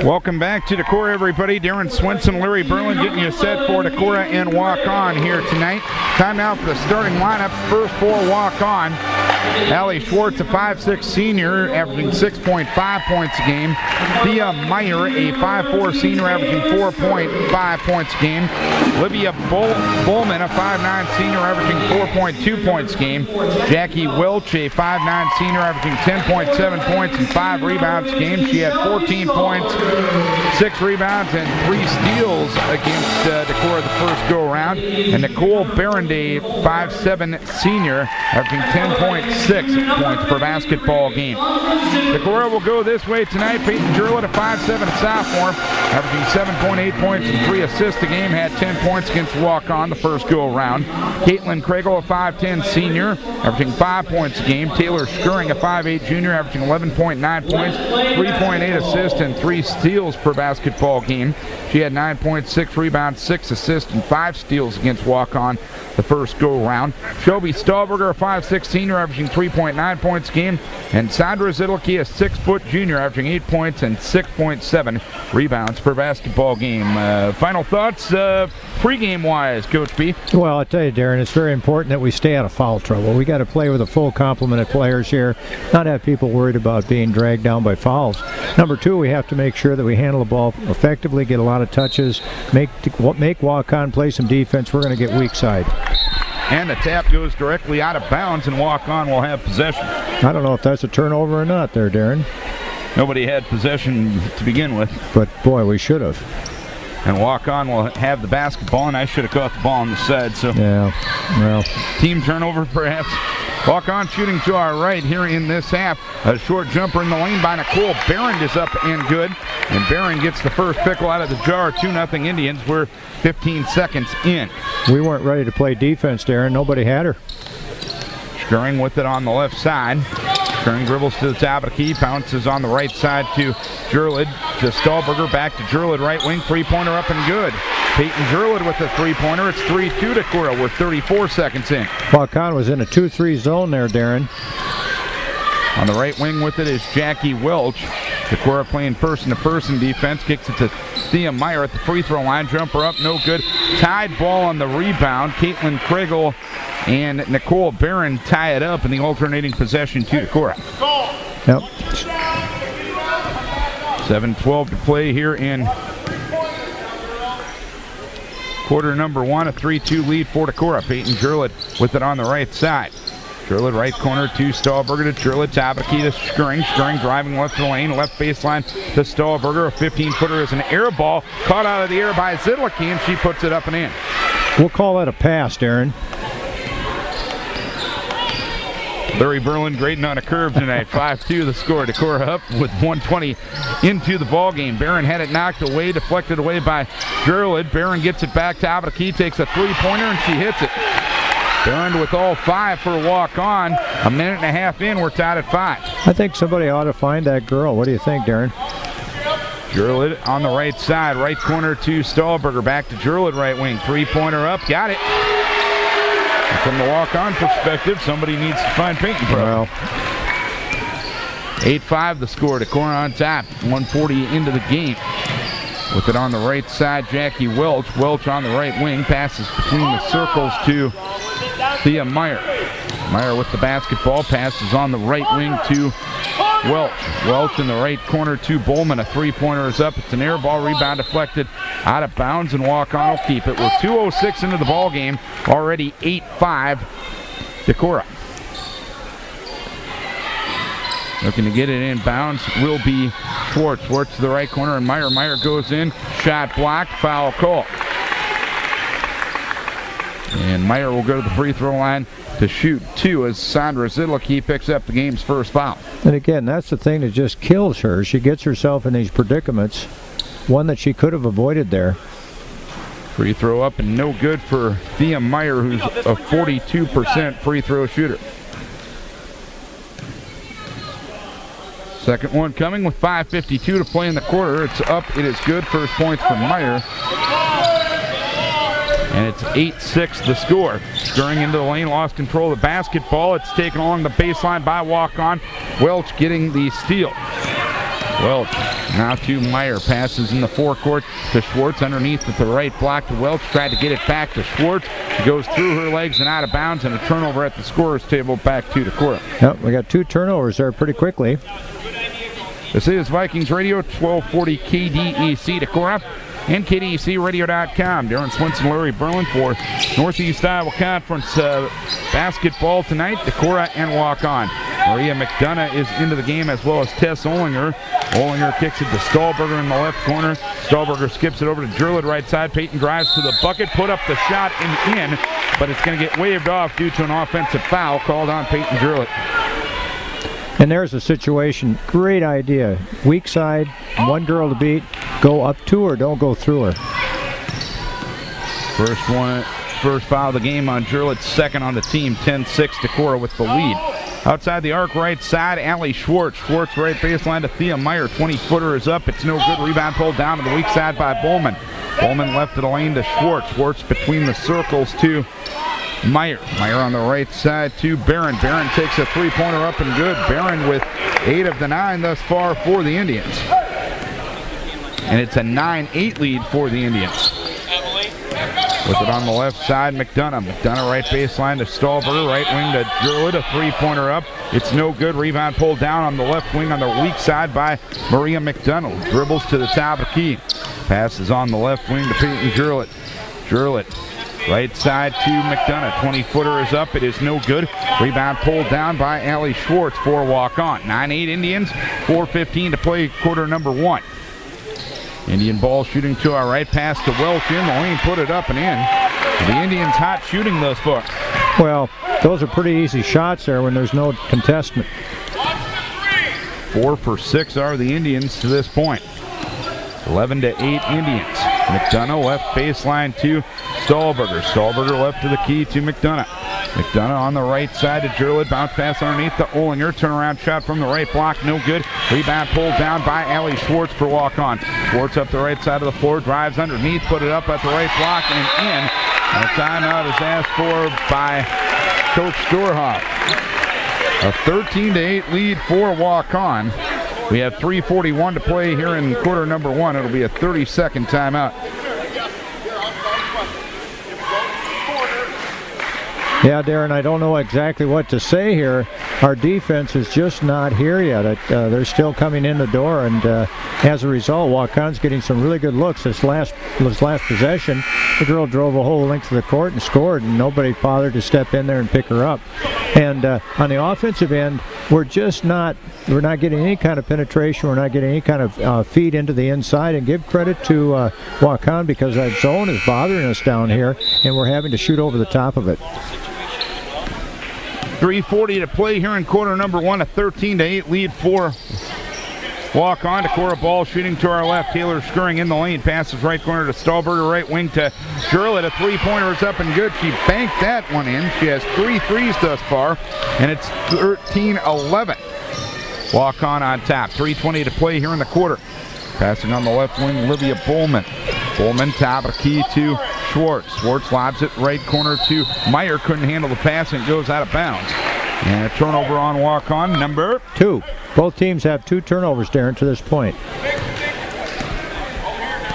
Welcome back to Decorah, everybody. Darren Swenson, Larry Berlin getting you set for Decorah and Waukon here tonight. Time out for the starting lineup. First for Waukon. Allie Schwartz, a 5'6 senior, averaging 6.5 points a game. Thea Meyer, a 5'4 senior, averaging 4.5 points a game. Olivia Bowman, a 5'9 senior, averaging 4.2 points a game. Jackie Welch, a 5'9 senior, averaging 10.7 points and 5 rebounds a game. She had 14 points, 6 rebounds, and 3 steals against Decorah the first go-around. And Nicole Barron, a 5'7 senior, averaging 10.6 points per basketball game. Decorah will go this way tonight. Peyton Jurlett, a 5'7 sophomore, averaging 7.8 points and 3 assists a game, had 10 points against Waukon the first go-around. Caitlin Kragel, a 5'10 senior, averaging 5 points a game. Taylor Skurring, a 5'8 junior, averaging 11.9 points, 3.8 assists, and 3 steals per basketball game. She had 9.6 rebounds, 6 assists, and 5 steals against Waukon the first go-around. Shelby Stahlberger, a 5'6 senior, averaging 3.9 points a game. And Sandra Zidlicki, a 6-foot junior, averaging 8 points and 6.7 rebounds per basketball game. Final thoughts pregame-wise, Coach B? Well, I tell you, Darren, it's very important that we stay out of foul trouble. We got to play with a full complement of players here, not have people worried about being dragged down by fouls. Number 2, we have to make sure that we handle the ball effectively, get a lot of touches, make Waukon play some defense. We're going to get weak side. And the tap goes directly out of bounds, and Waukon will have possession. I don't know if that's a turnover or not there, Darren. Nobody had possession to begin with. But, boy, we should have. And Waukon will have the basketball, and I should have caught the ball on the side. So yeah, well. Team turnover, perhaps. Waukon shooting to our right here in this half. A short jumper in the lane by Nicole Barron is up and good. And Barron gets the first pickle out of the jar. 2-0 Indians. We're 15 seconds in. We weren't ready to play defense, Darren. Nobody had her. Skurring with it on the left side. Skurring dribbles to the top of the key. Bounces on the right side to Jurlid. To Stahlberger. Back to Jurlid. Right wing. 3-pointer up and good. Peyton Jurlid with the 3-pointer. It's 3-2 to Decorah. We're 34 seconds in. Waukon was in a 2-3 zone there, Darren. On the right wing with it is Jackie Welch. Decorah playing person-to-person defense. Kicks it to Thea Meyer at the free throw line. Jumper up, no good. Tied ball on the rebound. Caitlin Kragel and Nicole Barron tie it up in the alternating possession to Decorah. Yep. 7:12 to play here in quarter number 1. A 3-2 lead for Decorah. Peyton Jurlett with it on the right side. Jurlett right corner to Stahlberger to Jurlett. Top of the key to Skurring. Skurring driving left to the lane. Left baseline to Stahlberger. A 15-footer is an air ball. Caught out of the air by Zidlicki, and she puts it up and in. We'll call that a pass, Darren. Larry Berlin grading on a curve tonight. 5-2 the score. Decorah up with 1:20 into the ball game. Barron had it knocked away, deflected away by Jurlid. Barron gets it back, top of the key, takes a 3-pointer, and she hits it. Barron with all 5 for Waukon. A minute and a half in, we're tied at 5. I think somebody ought to find that girl. What do you think, Darren? Jurlid on the right side, right corner to Stahlberger. Back to Jurlid, right wing. 3-pointer up, got it. And from the Waukon perspective, somebody needs to find Peyton Pro. Well. 8-5 the score. Decorah on top. 1:40 into the game. With it on the right side, Jackie Welch. Welch on the right wing. Passes between the circles to Thea Meyer. Meyer with the basketball. Passes on the right wing to Welch. Welch in the right corner to Bowman. A 3-pointer is up. It's an air ball. Rebound deflected out of bounds, and Waukon will keep it. We're 2:06 into the ball game. Already 8-5 Decorah. Looking to get it in bounds will be Schwartz. Schwartz to the right corner, and Meyer. Meyer goes in. Shot blocked. Foul call. And Meyer will go to the free throw line to shoot 2 as Sandra Zidlicki picks up the game's first foul. And again, that's the thing that just kills her. She gets herself in these predicaments, one that she could have avoided there. Free throw up and no good for Thea Meyer, who's a 42% free throw shooter. Second one coming with 5:52 to play in the quarter. It's up. It is good. First points for Meyer. And it's 8-6 the score. Skurring into the lane, lost control of the basketball. It's taken along the baseline by Waukon. Welch getting the steal. Welch now to Meyer. Passes in the forecourt to Schwartz underneath at the right block to Welch. Tried to get it back to Schwartz. She goes through her legs and out of bounds, and a turnover at the scorer's table back to Decorah. Yep, we got 2 turnovers there pretty quickly. This is Vikings Radio, 1240 KDEC Decorah and KDECradio.com. Darren Swinson, Larry Berlin for Northeast Iowa Conference basketball tonight. Decorah and Waukon. Maria McDonough is into the game, as well as Tess Olinger. Olinger kicks it to Stahlberger in the left corner. Stahlberger skips it over to Jurlid right side. Peyton drives to the bucket, put up the shot and in, but it's going to get waved off due to an offensive foul called on Peyton Jurlid. And there's a situation, great idea. Weak side, one girl to beat, go up to her, don't go through her. First foul of the game on Jurlid, second on the team, 10-6 Decorah with the lead. Outside the arc right side, Allie Schwartz. Schwartz right baseline to Thea Meyer. 20-footer is up. It's no good. Rebound pulled down to the weak side by Bowman. Bowman left of the lane to Schwartz. Schwartz between the circles to Meyer. Meyer on the right side to Barron. Barron takes a three-pointer up and good. Barron with 8 of the 9 thus far for the Indians. And it's a 9-8 lead for the Indians. With it on the left side, McDonough. McDonough right baseline to Stahlberger. Right wing to Jurlid. A three-pointer up. It's no good. Rebound pulled down on the left wing on the weak side by Maria McDonough. Dribbles to the top of the key. Passes on the left wing to Peyton Jurlid. Jurlid right side to McDonough. 20-footer is up. It is no good. Rebound pulled down by Allie Schwartz for Waukon. 9-8 Indians. 4:15 to play quarter number 1. Indian ball shooting to our right, pass to Welch in the lane, put it up and in. The Indians hot shooting thus far. Well, those are pretty easy shots there when there's no contestant. 4 for 6 are the Indians to this point. 11-8 Indians. McDonough left baseline to Stahlberger. Stahlberger left to the key to McDonough. McDonough on the right side to Jurlid. Bounce pass underneath to Olinger. Turnaround shot from the right block. No good. Rebound pulled down by Allie Schwartz for Waukon. Schwartz up the right side of the floor. Drives underneath. Put it up at the right block and in. And a timeout is asked for by Coach Storhoff. A 13-8 lead for Waukon. We have 3:41 to play here in quarter number 1. It'll be a 30-second timeout. Yeah, Darren, I don't know exactly what to say here. Our defense is just not here yet. They're still coming in the door, and as a result, Waukon's getting some really good looks. This last possession, the girl drove a whole length of the court and scored, and nobody bothered to step in there and pick her up. And on the offensive end, we're not getting any kind of penetration. We're not getting any kind of feed into the inside. And give credit to Waukon, because that zone is bothering us down here, and we're having to shoot over the top of it. 3:40 to play here in quarter number 1. A 13-8 lead for Waukon. Decorah ball shooting to our left. Taylor Skirring in the lane. Passes right corner to Stahlberger. Right wing to Jurlid. A three-pointer is up and good. She banked that one in. She has 3 threes thus far, and it's 13-11. Waukon on top. 3:20 to play here in the quarter. Passing on the left wing, Olivia Bowman. Bowman top of the key to Schwartz. Schwartz lobs it right corner to Meyer. Couldn't handle the pass and it goes out of bounds. And a turnover on Waukon, number 2. Both teams have 2 turnovers, Darren, to this point.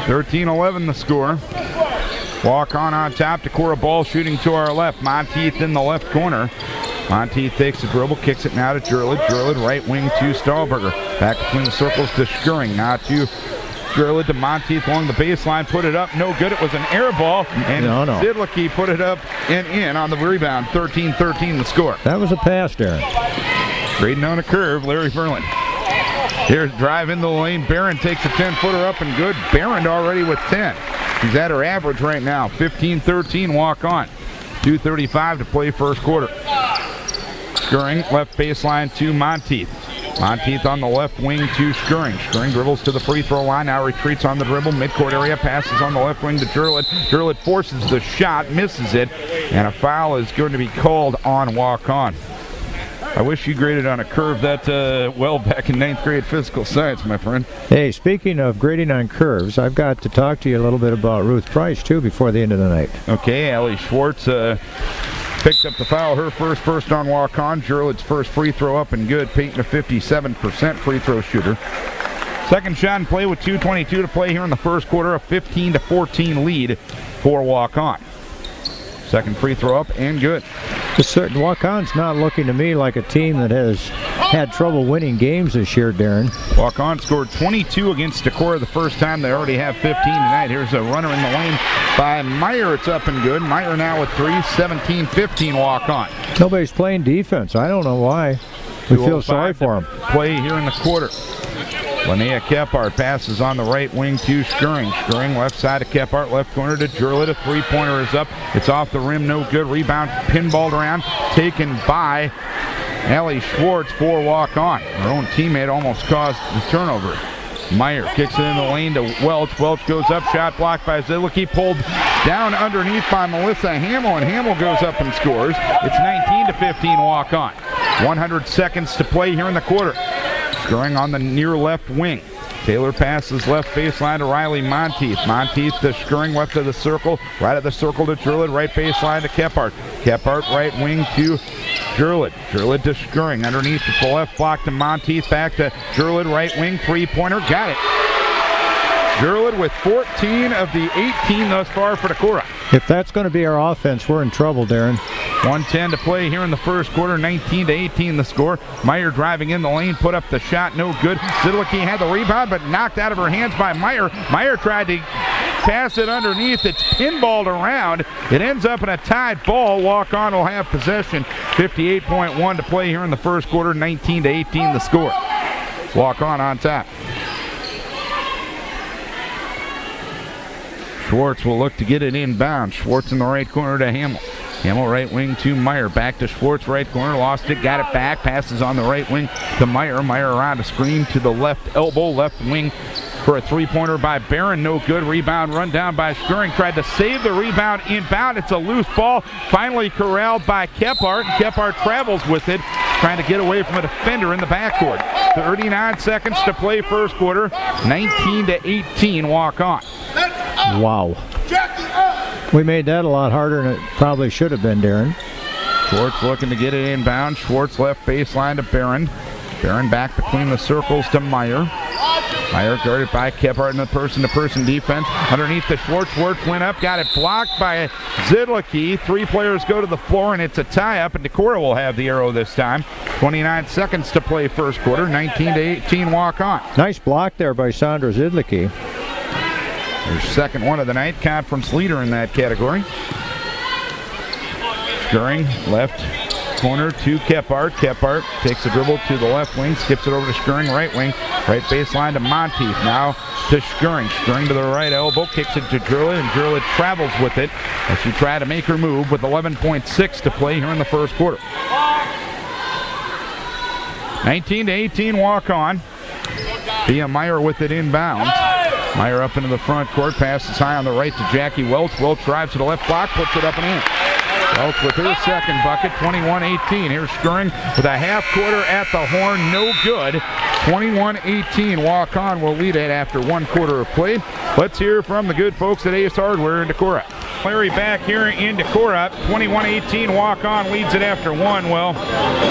13-11 the score. Waukon on top. Decorah ball shooting to our left. Monteith in the left corner. Monteith takes the dribble, kicks it now to Jurlid. Jurlid right wing to Stahlberger. Back between the circles to Skirring. Now to Jurlid to Monteith along the baseline. Put it up. No good. It was an air ball. And Zidlicki put it up and in on the rebound. 13-13 the score. That was a pass, Darren. Grading on a curve, Larry Ferland. Here's drive into the lane. Barron takes a 10-footer up and good. Barron already with 10. She's at her average right now. 15-13 Waukon. 2:35 to play first quarter. Skirring left baseline to Monteith. Monteith on the left wing to Skirring. Skirring dribbles to the free throw line. Now retreats on the dribble. Midcourt area. Passes on the left wing to Jurlid. Jurlid forces the shot. Misses it. And a foul is going to be called on Waukon. I wish you graded on a curve that well back in 9th grade physical science, my friend. Hey, speaking of grading on curves, I've got to talk to you a little bit about Ruth Price, too, before the end of the night. Okay, Allie Schwartz picked up the foul. Her first on Waukon. Jurlid's first free throw up and good. Peyton a 57% free throw shooter. Second shot in play with 2:22 to play here in the first quarter. A 15-14 lead for Waukon. Second free throw up and good. Waukon's not looking to me like a team that has had trouble winning games this year, Darren. Waukon scored 22 against Decorah the first time. They already have 15 tonight. Here's a runner in the lane by Meyer. It's up and good. Meyer now with 3, 17-15 Waukon. Nobody's playing defense. I don't know why. We feel sorry for him. Play here in the quarter. Linnea Kephart passes on the right wing to Skirring. Skirring left side of Kephart, left corner to Jurlett. A three-pointer is up. It's off the rim, no good. Rebound pinballed around, taken by Allie Schwartz for Waukon. Her own teammate almost caused the turnover. Meyer kicks it in the lane to Welch. Welch goes up, shot blocked by Zidlicki, pulled down underneath by Melissa Hamill, and Hamill goes up and scores. It's 19-15 Waukon. 100 seconds to play here in the quarter. Skirring on the near left wing. Taylor passes left baseline to Riley Monteith. Monteith to Skirring, left of the circle. Right of the circle to Jurlett. Right baseline to Kephart. Kephart right wing to Jurlett. Jurlett to Skirring. Underneath the left block to Monteith. Back to Jurlett right wing. Three-pointer. Got it. Jurlett with 14 of the 18 thus far for Decorah. If that's going to be our offense, we're in trouble, Darren. 1:10 to play here in the first quarter. 19-18 the score. Meyer driving in the lane, put up the shot, no good. Zidlicki had the rebound, but knocked out of her hands by Meyer. Meyer tried to pass it underneath. It's pinballed around. It ends up in a tied ball. Waukon will have possession. 58.1 to play here in the first quarter. 19-18 the score. Waukon on top. Schwartz will look to get it inbound. Schwartz in the right corner to Hamill. Hamill right wing to Meyer. Back to Schwartz right corner. Lost it. Got it back. Passes on the right wing to Meyer. Meyer around a screen to the left elbow. Left wing for a three-pointer by Barron. No good. Rebound run down by Skirring. Tried to save the rebound inbound. It's a loose ball. Finally corralled by Kephart. Kephart travels with it, trying to get away from a defender in the backcourt. 39 seconds to play first quarter. 19-18 Waukon. Wow. We made that a lot harder than it probably should have been, Darren. Schwartz looking to get it inbound. Schwartz left baseline to Barron. Barron back between the circles to Meyer. Meyer guarded by Kephart in the person-to-person defense. Underneath the Schwartz. Schwartz went up, got it blocked by Zidlicki. Three players go to the floor, and it's a tie-up, and Decorah will have the arrow this time. 29 seconds to play first quarter. 19-18 Waukon. Nice block there by Sandra Zidlicki. Her second one of the night, conference leader in that category. Skirring, left corner to Kephart. Kephart takes a dribble to the left wing, skips it over to Skirring, right wing, right baseline to Monteith. Now to Skirring. Skirring to the right elbow, kicks it to Jurlett, and Jurlett travels with it as she tried to make her move with 11.6 to play here in the first quarter. 19-18 Waukon. Thea Meyer with it inbounds. Meyer up into the front court, passes high on the right to Jackie Welch. Welch drives to the left block, puts it up and in. Welch with her second bucket, 21-18. Here's Skirring with a half quarter at the horn, no good. 21-18. Waukon will lead it after 1 quarter of play. Let's hear from the good folks at Ace Hardware in Decorah. Larry back here in Decorah. 21-18. Waukon leads it after 1. Well,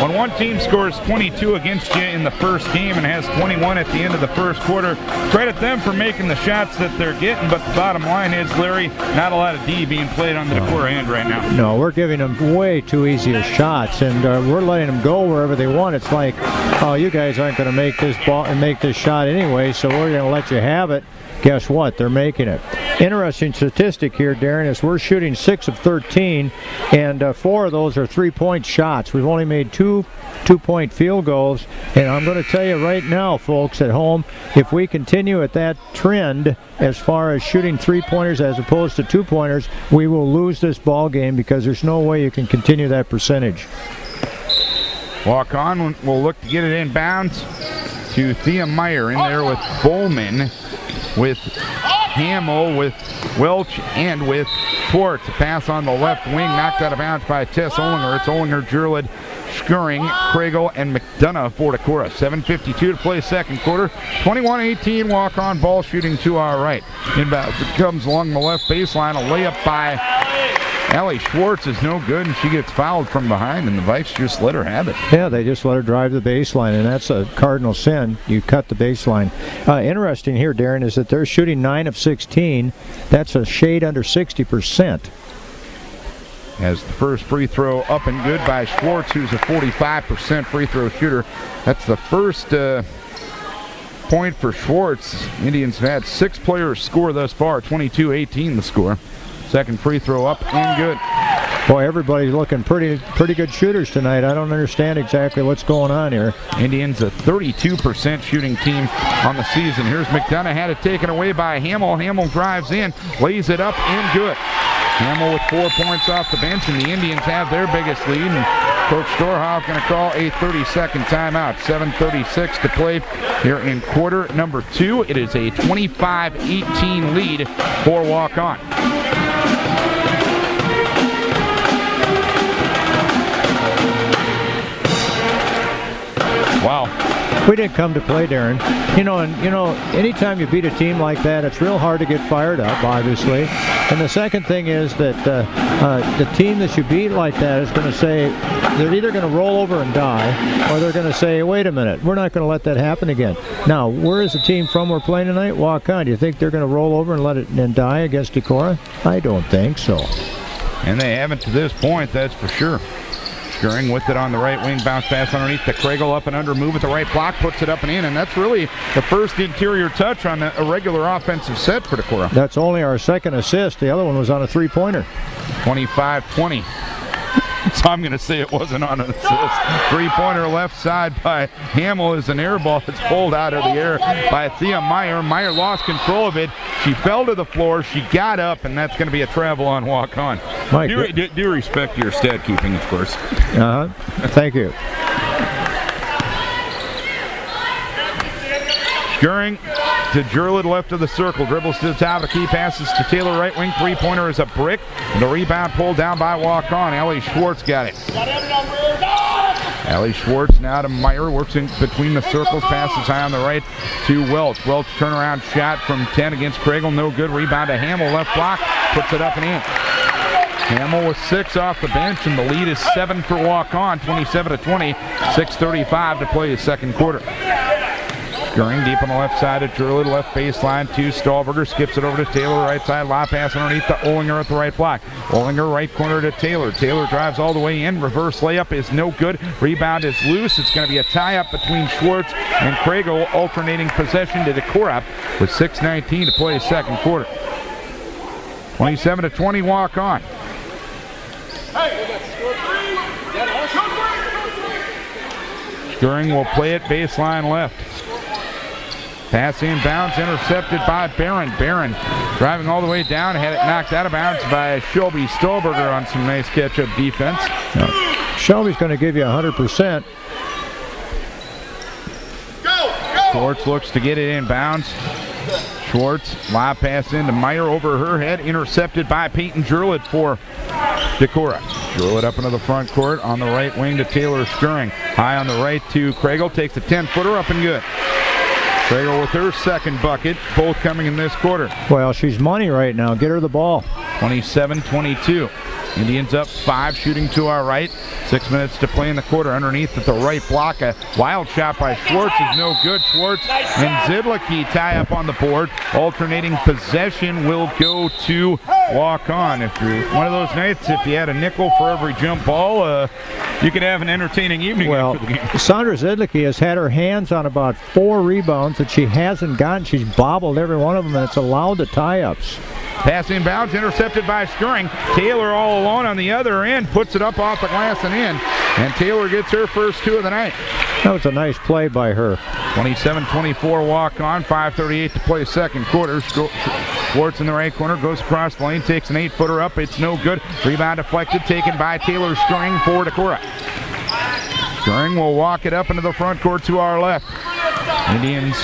when one team scores 22 against you in the first game and has 21 at the end of the first quarter, credit them for making the shots that they're getting, but the bottom line is, Larry, not a lot of D being played on the Decorah end right now. No, we're giving them way too easy of shots, and we're letting them go wherever they want. It's like, oh, you guys aren't going to make this ball and make this shot anyway, so we're going to let you have it. Guess what? They're making it. Interesting statistic here, Darren, is we're shooting 6 of 13, and 4 of those are three-point shots. We've only made two two-point field goals, and I'm going to tell you right now, folks at home, if we continue at that trend as far as shooting three-pointers as opposed to two-pointers, we will lose this ball game because there's no way you can continue that percentage. Waukon will look to get it inbounds to Thea Meyer in there with Bowman, with Hamill, with Welch, and with Schwartz. A pass on the left wing, knocked out of bounds by Tess Ollinger. It's Ollinger, Jurlett, Skirring, Kragel, and McDonough for Decorah. 7:52 to play second quarter. 21-18 Waukon, ball shooting to our right. Inbound comes along the left baseline. A layup by Allie Schwartz is no good, and she gets fouled from behind, and the Vikes just let her have it. Yeah, they just let her drive the baseline, and that's a cardinal sin. You cut the baseline. Interesting here, Darren, is that they're shooting 9 of 16. That's a shade under 60%. As the first free throw up and good by Schwartz, who's a 45% free throw shooter. That's the first point for Schwartz. Indians have had 6 players score thus far, 22-18 the score. Second free throw up and good. Boy, everybody's looking pretty good shooters tonight. I don't understand exactly what's going on here. Indians a 32% shooting team on the season. Here's McDonough, had it taken away by Hamill. Hamill drives in, lays it up and good. Hamill with 4 points off the bench, and the Indians have their biggest lead. And Coach Storhoff going to call a 30-second timeout. 7:36 to play here in quarter number 2. It is a 25-18 lead for Waukon. Wow. We didn't come to play, Darren. Anytime you beat a team like that, it's real hard to get fired up, obviously. And the second thing is that the team that you beat like that is going to say, they're either going to roll over and die, or they're going to say, wait a minute, we're not going to let that happen again. Now, where is the team from we're playing tonight? Waukon. Do you think they're going to roll over and let it and die against Decorah? I don't think so. And they haven't to this point, that's for sure. Scoring with it on the right wing, bounce pass underneath the Kriegel, up and under, move at the right block, puts it up and in, and that's really the first interior touch on a regular offensive set for Decorah. That's only our second assist. The other one was on a three-pointer. 25-20. So I'm going to say it wasn't on an assist. Three-pointer left side by Hamill is an air ball that's pulled out of the air by Thea Meyer. Meyer lost control of it. She fell to the floor. She got up, and that's going to be a travel on Waukon. Do respect your stat keeping, of course. Thank you. Scoring to Jurlid, left of the circle, dribbles to the top of the key, passes to Taylor, right wing, three-pointer is a brick. The rebound pulled down by Waukon. Allie Schwartz got it. Allie Schwartz now to Meyer, works in between the circles, passes high on the right to Welch. Welch turnaround shot from 10 against Kriegel, no good. Rebound to Hamill, left block, puts it up and in. Hamill with 6 off the bench, and the lead is 7 for Waukon, 27-20, 6:35 to play the second quarter. Scoring deep on the left side of Jurlid, left baseline to Stahlberger, skips it over to Taylor, right side, lob pass underneath to Olinger at the right block. Olinger right corner to Taylor. Taylor drives all the way in, reverse layup is no good. Rebound is loose. It's going to be a tie-up between Schwartz and Kriegel, alternating possession to Decorah with 6:19 to play the second quarter. 27-20, Waukon. Scoring will play it baseline left. Pass inbounds, intercepted by Barron. Barron driving all the way down, had it knocked out of bounds by Shelby Stahlberger on some nice catch-up defense. Shelby's going to give you 100%. Schwartz looks to get it inbounds. Schwartz, lob pass into Meyer over her head, intercepted by Peyton Jurlid for Decorah. Jurlid up into the front court on the right wing to Taylor Stirring. High on the right to Kriegel, takes the 10-footer up and good. Kriegel with her second bucket, both coming in this quarter. Well, she's money right now. Get her the ball. 27-22. Indians up 5, shooting to our right. 6 minutes to play in the quarter. Underneath at the right block, a wild shot by Schwartz is no good. Schwartz and Zidlicki tie up on the board. Alternating possession will go to Waukon. If you're one of those nights, if you had a nickel for every jump ball, you could have an entertaining evening. Well, after the game. Sandra Zidlicki has had her hands on about 4 rebounds that she hasn't gotten. She's bobbled every one of them, and it's allowed the tie-ups. Pass inbounds, intercepted by Stirring. Taylor all alone on the other end, puts it up off the glass and in. And Taylor gets her first 2 of the night. That was a nice play by her. 27-24 Waukon, 5:38 to play second quarter. Schwartz in the right corner, goes across the lane, takes an 8-footer up. It's no good. Rebound deflected, taken by Taylor Stirring for Decorah. Stirring will walk it up into the front court to our left. Indians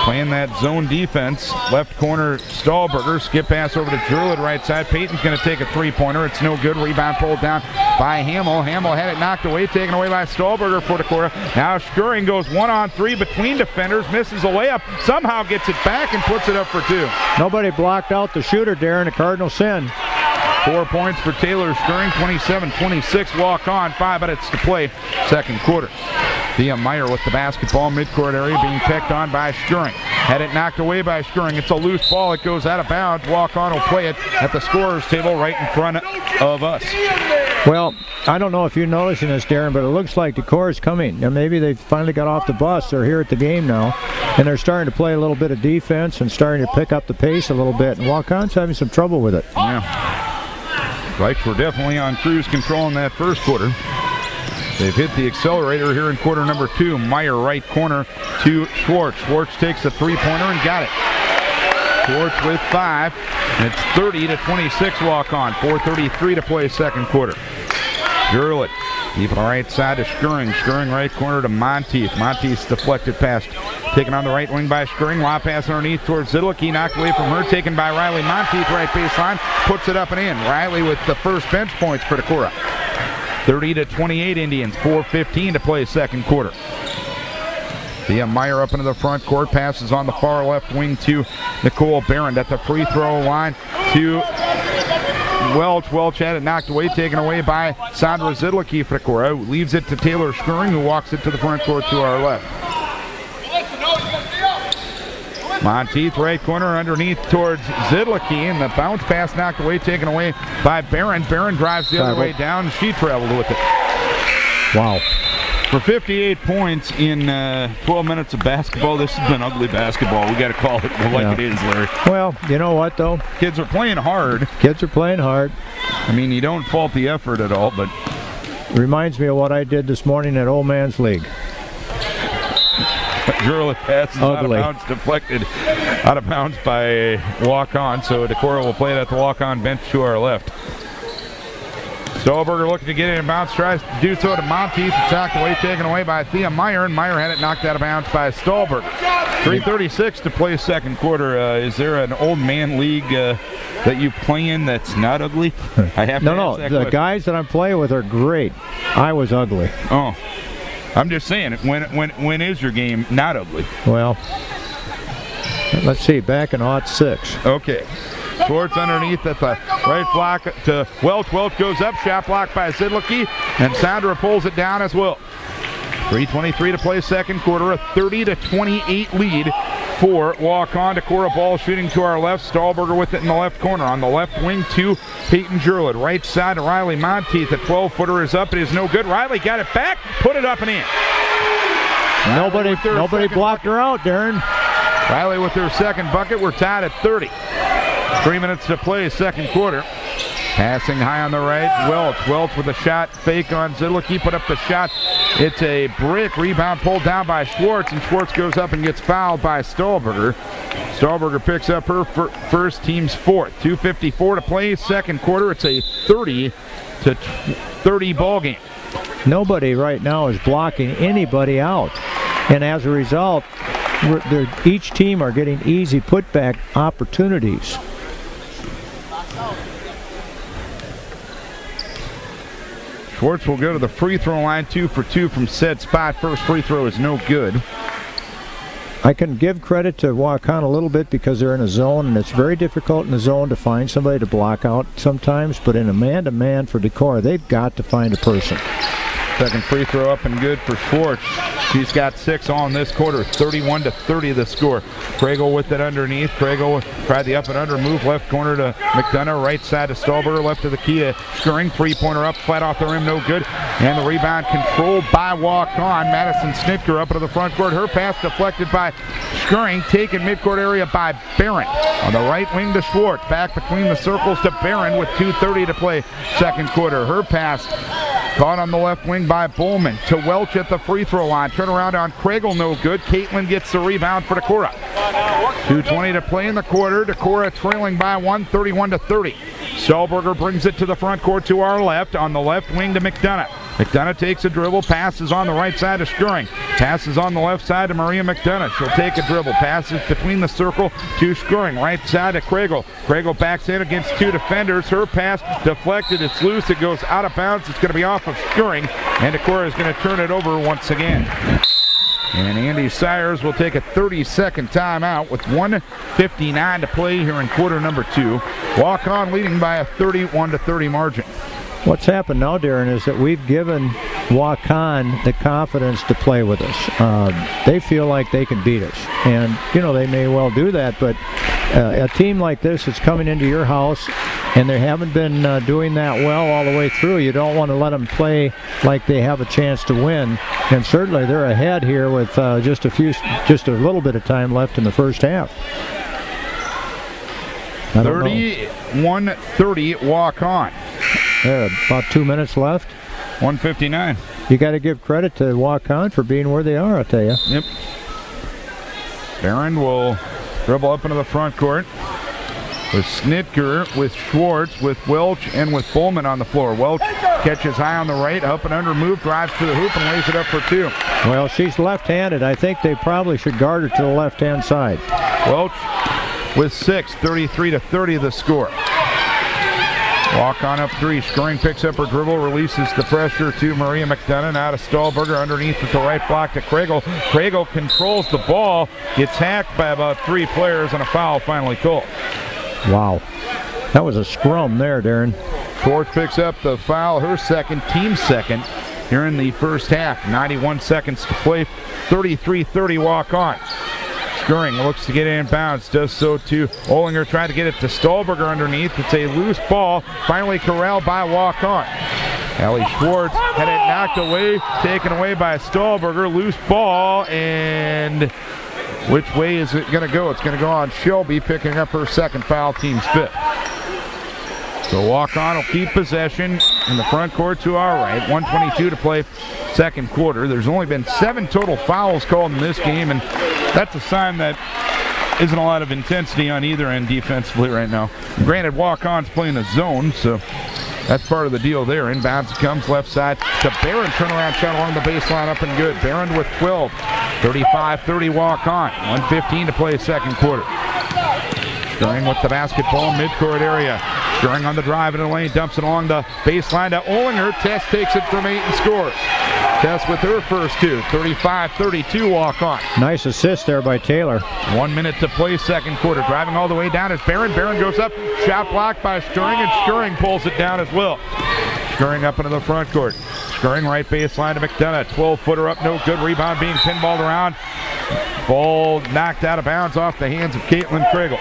playing that zone defense. Left corner, Stahlberger. Skip pass over to Jurlid, right side. Peyton's going to take a 3-pointer. It's no good. Rebound pulled down by Hamill. Hamill had it knocked away, taken away by Stahlberger for Decorah. Now Stirring goes 1-on-3 between defenders, misses a layup, somehow gets it back and puts it up for 2. Nobody blocked out the shooter, Darren, a cardinal sin. 4 points for Taylor Skirring, 27-26 walk on, 5 minutes to play, second quarter. Thea Meyer with the basketball, midcourt area, being picked on by Skirring. Had it knocked away by Skirring. It's a loose ball. It goes out of bounds. Walk on will play it at the scorer's table right in front of us. Well, I don't know if you're noticing this, Darren, but it looks like Decorah is coming. And maybe they finally got off the bus. They're here at the game now, and they're starting to play a little bit of defense and starting to pick up the pace a little bit. And Waukon's having some trouble with it. Yeah. Vikes were definitely on cruise control in that first quarter. They've hit the accelerator here in quarter number 2. Meyer right corner to Schwartz. Schwartz takes a three-pointer and got it. Schwartz with 5. And it's 30-26 walk on. 4:33 to play second quarter. Gurlitt deep on the right side to Skirring. Skirring right corner to Monteith. Monteith's deflected pass taken on the right wing by Skirring. Lob pass underneath towards Zidlicki. Knocked away from her. Taken by Riley Monteith. Right baseline. Puts it up and in. Riley with the first bench points for Decorah. 30-28 Indians. 4:15 to play second quarter. Thea Meyer up into the front court. Passes on the far left wing to Nicole Barron at the free throw line to Welch. Welch had it knocked away, taken away by Sandra Zidlicki for Decorah. Leaves it to Taylor Skirring, who walks it to the front court to our left. Monteith right corner underneath towards Zidlicki, and the bounce pass knocked away, taken away by Barron. Barron drives the other way down. She traveled with it. Wow. For 58 points in 12 minutes of basketball, this has been ugly basketball. We got to call it like it is, Larry. Well, you know what, though? Kids are playing hard. Kids are playing hard. I mean, you don't fault the effort at all, but... Reminds me of what I did this morning at Old Man's League. Gurlitt passes out of bounds, deflected out of bounds by Waukon, so Decorah will play it at the Waukon bench to our left. Stolberger looking to get it in bounds, tries to do so to Monteith. It's knocked away, taken away by Thea Meyer, and Meyer had it knocked out of bounds by Stolberger. 3:36 to play second quarter. Is there an old man league that you play in that's not ugly? I have to No, the guys that I'm playing with are great. I was ugly. Oh. I'm just saying, when is your game not ugly? Well, let's see, back in 06. Okay. Schwartz underneath at the right block to Welch. Welch goes up, shot blocked by Zidlicki, and Sandra pulls it down as well. 3:23 to play second quarter, a 30-28 lead for Waukon. Decorah ball shooting to our left. Stolberger with it in the left corner. On the left wing to Peyton Gurlitt. Right side to Riley Monteith. The 12-footer is up. It is no good. Riley got it back, put it up and in. Nobody blocked her out, Darren. Riley with her second bucket. We're tied at 30. 3 minutes to play second quarter. Passing high on the right, Welch with a shot fake on Zidlicki, put up the shot. It's a brick, rebound pulled down by Schwartz, and Schwartz goes up and gets fouled by Stolberger. Stolberger picks up her first, team's fourth. 2:54 to play second quarter. It's a 30-30 ball game. Nobody right now is blocking anybody out, and as a result, each team are getting easy putback opportunities. Schwartz will go to the free throw line, 2 for 2 from said spot. First free throw is no good. I can give credit to Waukon a little bit because they're in a zone, and it's very difficult in the zone to find somebody to block out sometimes, but in a man-to-man for Decorah, they've got to find a person. Second free throw up and good for Schwartz. She's got 6 on this quarter. 31-30 the score. Kragel with it underneath. Kragel tried the up and under move. Left corner to McDonough. Right side to Stolberger. Left to the key to Skirring. Three-pointer up. Flat off the rim. No good. And the rebound controlled by Waukon. Madison Snitker up into the front court. Her pass deflected by Skirring. Taken midcourt area by Barron. On the right wing to Schwartz. Back between the circles to Barron with 2:30 to play second quarter. Her pass caught on the left wing by Bowman to Welch at the free throw line. Turnaround on Kragel, no good. Caitlin gets the rebound for Decorah. 2:20 to play in the quarter. Decorah trailing by 1, 31-30. Stolberger brings it to the front court to our left. On the left wing to McDonough. McDonough takes a dribble, passes on the right side to Skirring. Passes on the left side to Maria McDonough. She'll take a dribble, passes between the circle to Skirring. Right side to Kragel. Kragel backs in against 2 defenders. Her pass deflected. It's loose. It goes out of bounds. It's going to be off of Skirring, and Decorah is going to turn it over once again. And Andy Sires will take a 30-second timeout with 1:59 to play here in quarter number 2. Waukon leading by a 31-30 margin. What's happened now, Darren, is that we've given Waukon the confidence to play with us. They feel like they can beat us. And, they may well do that, but a team like this is coming into your house and they haven't been doing that well all the way through. You don't want to let them play like they have a chance to win. And certainly they're ahead here with just a little bit of time left in the first half. 31-30 Waukon. There, about 2 minutes left. 1:59. You got to give credit to Waukon for being where they are, I tell you. Yep. Barron will dribble up into the front court with Snitker, with Schwartz, with Welch, and with Bowman on the floor. Welch catches high on the right, up and under move, drives to the hoop, and lays it up for 2. Well, she's left-handed. I think they probably should guard her to the left-hand side. Welch with 6, 33-30 the score. Waukon up 3. Scoring picks up her dribble, releases the pressure to Maria McDonough. Now to Stahlberger underneath with the right block to Kregel. Kregel controls the ball, gets hacked by about 3 players, and a foul finally called. Wow. That was a scrum there, Darren. Schwartz picks up the foul, her second, team second, here in the first half. 91 seconds to play, 33-30 Waukon. Scoring looks to get inbounds, does so too. Olinger tried to get it to Stahlberger underneath. It's a loose ball, finally corralled by Waukon. Allie Schwartz had it knocked away, taken away by Stahlberger. Loose ball, and which way is it going to go? It's going to go on Shelby, picking up her second foul, team's 5th. So Waukon will keep possession in the front court to our right. 1:22 to play second quarter. There's only been 7 total fouls called in this game, and that's a sign that isn't a lot of intensity on either end defensively right now. Granted, Waukon's playing a zone, so that's part of the deal there. Inbounds comes left side to Barron. Turnaround shot along the baseline, up and good. Barron with 12. 35-30 Waukon. 1:15 to play second quarter. Scoring with the basketball midcourt area. Scoring on the drive in the lane, dumps it along the baseline to Olinger. Tess takes it from 8 and scores. Tess with her first 2. 35-32 Waukon. Nice assist there by Taylor. 1 minute to play second quarter. Driving all the way down is Barron. Barron goes up. Shot blocked by Stirring, and Stirring pulls it down as well. Stirring up into the front court. Stirring right baseline to McDonough. 12-footer up, no good. Rebound being pinballed around. Ball knocked out of bounds off the hands of Caitlin Kregel.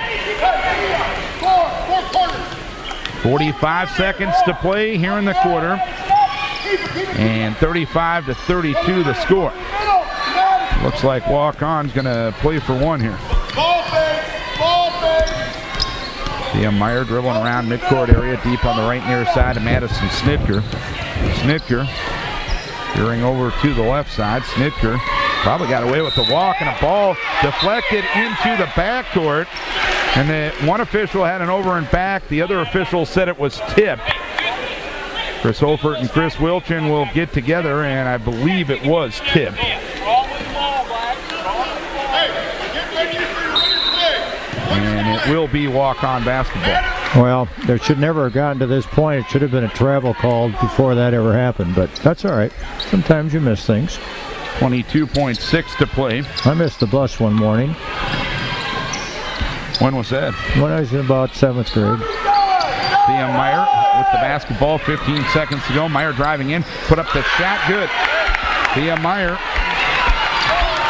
45 seconds to play here in the quarter. And 35-32 the score. Looks like Waukon's going to play for 1 here. Thea Meyer dribbling around midcourt area, deep on the right near side to Madison Snitker. Snitker veering over to the left side. Snitker probably got away with the walk, and a ball deflected into the backcourt. And one official had an over and back. The other official said it was tipped. Chris Holfert and Chris Wilchin will get together, and I believe it was tipped. And it will be Waukon basketball. Well, there should never have gotten to this point. It should have been a travel call before that ever happened, but that's all right. Sometimes you miss things. 22.6 to play. I missed the bus one morning. When was that? When I was in about 7th grade. Thea Meyer with the basketball, 15 seconds to go. Meyer driving in, put up the shot, good. Thea Meyer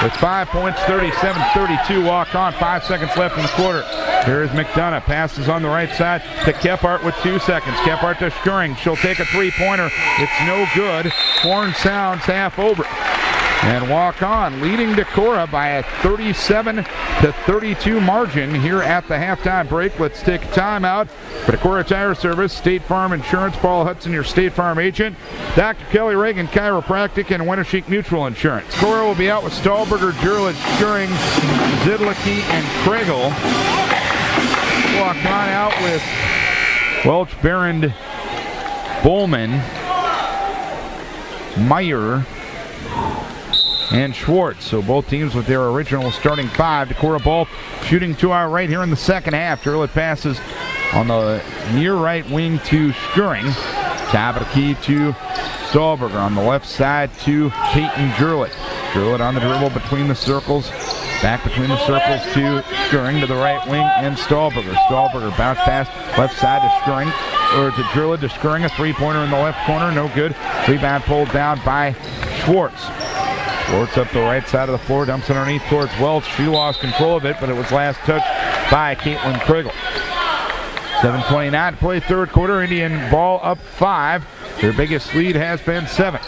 with 5 points, 37-32 Waukon. 5 seconds left in the quarter. Here is McDonough, passes on the right side to Kephart with 2 seconds. Kephart to Schuring, she'll take a 3-pointer. It's no good. Horn sounds half over. And Waukon leading Decorah by a 37-32 margin here at the halftime break. Let's take a timeout. For Decorah Tire Service, State Farm Insurance, Paul Hudson, your State Farm agent, Dr. Kelly Reagan Chiropractic, and Winneshiek Mutual Insurance. Decorah will be out with Stahlberger, Jurlich, Schuring, Zidlicki, and Kregel. Waukon out with Welch, Barron, Bowman, Meyer, and Schwartz. So both teams with their original starting 5. Decorah ball shooting to our right here in the second half. Jurlich passes on the near right wing to Schuring. Top of the key to Stahlberger on the left side to Peyton Jurlich. Druid on the dribble between the circles. Back between the circles to Schuring to the right wing and Stahlberger. Stahlberger bounce pass left side to Schuring, or to Druid to Schuring. A three-pointer in the left corner, no good. Rebound pulled down by Schwartz. Schwartz up the right side of the floor, dumps it underneath towards Welch. She lost control of it, but it was last touched by Caitlin Krigel. 7:29 to play third quarter. Indian ball up 5. Their biggest lead has been 7.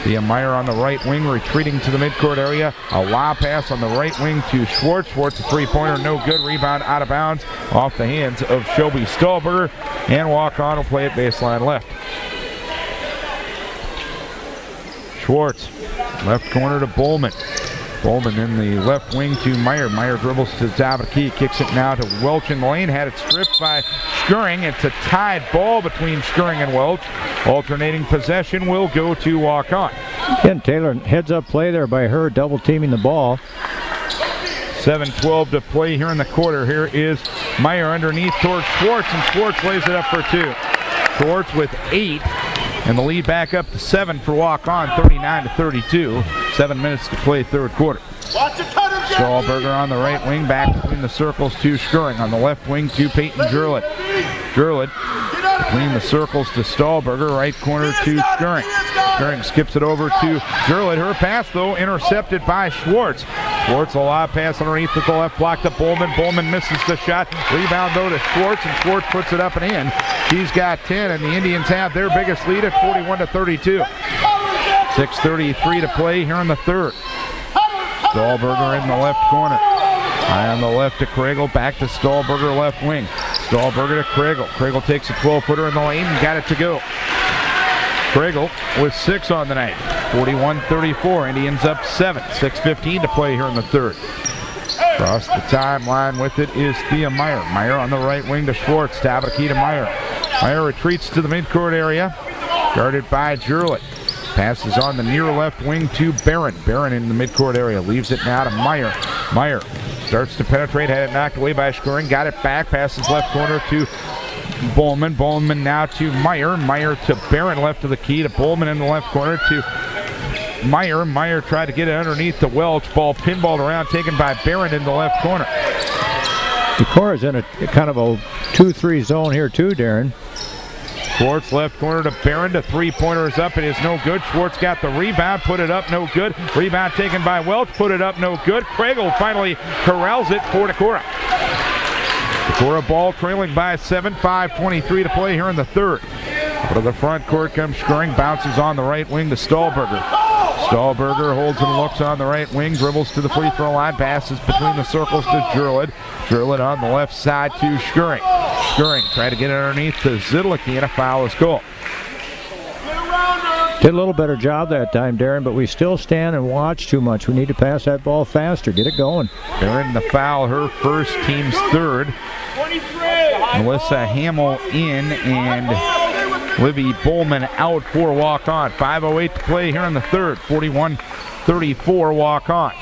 Thea Meyer on the right wing, retreating to the midcourt area. A lob pass on the right wing to Schwartz. Schwartz a three-pointer, no good. Rebound out of bounds off the hands of Shelby Stahlberger. And Waukon will play it baseline left. Schwartz, left corner to Bowman. Bowman in the left wing to Meyer. Meyer dribbles to the top of the key, kicks it now to Welch in the lane. Had it stripped by Schuring. It's a tied ball between Schuring and Welch. Alternating possession will go to Waukon. Again, Taylor, heads-up play there by her, double-teaming the ball. 7:12 to play here in the quarter. Here is Meyer underneath towards Schwartz, and Schwartz lays it up for 2. Schwartz with 8. And the lead back up to 7 for Waukon, 39-32. 7 minutes to play third quarter. Stahlberger on the right wing, back between the circles to Schuring. On the left wing to Peyton Jurlett. Jurlett between the circles to Stahlberger, right corner to Schuring. Schuring skips it over to Jurlett. Her pass, though, intercepted by Schwartz. Schwartz, a lob pass underneath with the left block to Bowman. Bowman misses the shot. Rebound, though, to Schwartz, and Schwartz puts it up and in. She's got 10, and the Indians have their biggest lead at 41-32. 6:33 to play here in the third. Stahlberger in the left corner. High on the left to Kragel, back to Stahlberger, left wing. Stahlberger to Kragel. Kragel takes a 12-footer in the lane and got it to go. Kragel with 6 on the night. 41-34. Indians up 7. 6:15 to play here in the third. Across the timeline with it is Thea Meyer. Meyer on the right wing to Schwartz. Top of the key to Meyer. Meyer retreats to the midcourt area. Guarded by Jurlett. Passes on the near left wing to Barron. Barron in the midcourt area. Leaves it now to Meyer. Meyer starts to penetrate. Had it knocked away by Schuring. Got it back. Passes left corner to Bowman. Bowman now to Meyer. Meyer to Barron, left of the key to Bowman in the left corner to Meyer. Meyer tried to get it underneath the Welch. Ball pinballed around, taken by Barron in the left corner. Decorah's in a kind of a 2-3 zone here too, Darren. Schwartz left corner to Barron. The three-pointer is up. It is no good. Schwartz got the rebound. Put it up. No good. Rebound taken by Welch. Put it up. No good. Kragel finally corrals it for Decorah. Decorah ball trailing by 7. 5:23 to play here in the third. Out of the front court comes Schuring. Bounces on the right wing to Stahlberger. Stahlberger holds and looks on the right wing. Dribbles to the free throw line. Passes between the circles to Jurlett. Jurlett on the left side to Schuring. Schuring tried to get it underneath to Zidlicki, and a foul is called. Did a little better job that time, Darren, but we still stand and watch too much. We need to pass that ball faster. Get it going. Barron the foul, her first, team's third. Melissa Hamill in, and Livy Bowman out for Waukon. 5:08 to play here in the third. 41-34 Waukon.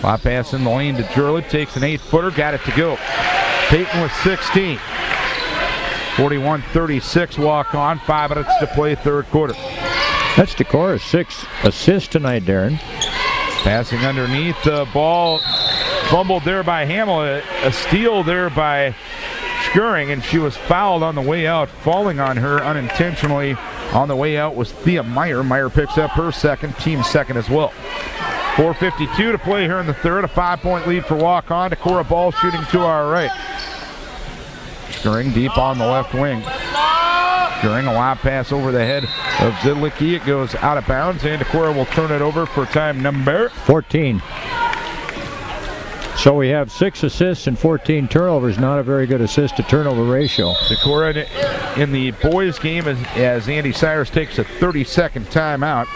Lob pass in the lane to Jurlett. Takes an 8-footer. Got it to go. Peyton with 16. 41-36 Waukon. 5 minutes to play third quarter. That's Decorah's 6th assist tonight, Darren. Passing underneath, the ball fumbled there by Hamill. A steal there by Schuring, and she was fouled on the way out. Falling on her unintentionally on the way out was Thea Meyer. Meyer picks up her second, team second as well. 4:52 to play here in the third. A 5-point lead for Waukon. Decorah ball shooting to our right. Schuring deep on the left wing. Schuring a lob pass over the head of Zidlicki. It goes out of bounds, and Decorah will turn it over for time number 14. So we have 6 assists and 14 turnovers. Not a very good assist-to-turnover ratio. Decorah in the boys' game as Andy Cyrus takes a 30-second timeout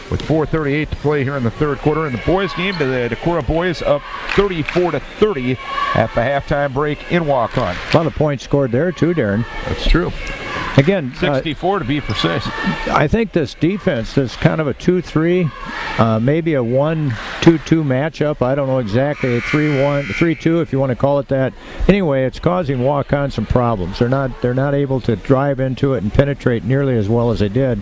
with 4:38 to play here in the third quarter. In the boys' game, the Decorah boys up 34-30 at the halftime break in Waukon. A lot of points scored there too, Darren. That's true. Again, 64 to be precise. I think this defense, this kind of a 2-3, maybe a 1-2-2 matchup. I don't know exactly, a 3-1, 3-2 if you want to call it that. Anyway, it's causing Waukon some problems. They're not able to drive into it and penetrate nearly as well as they did.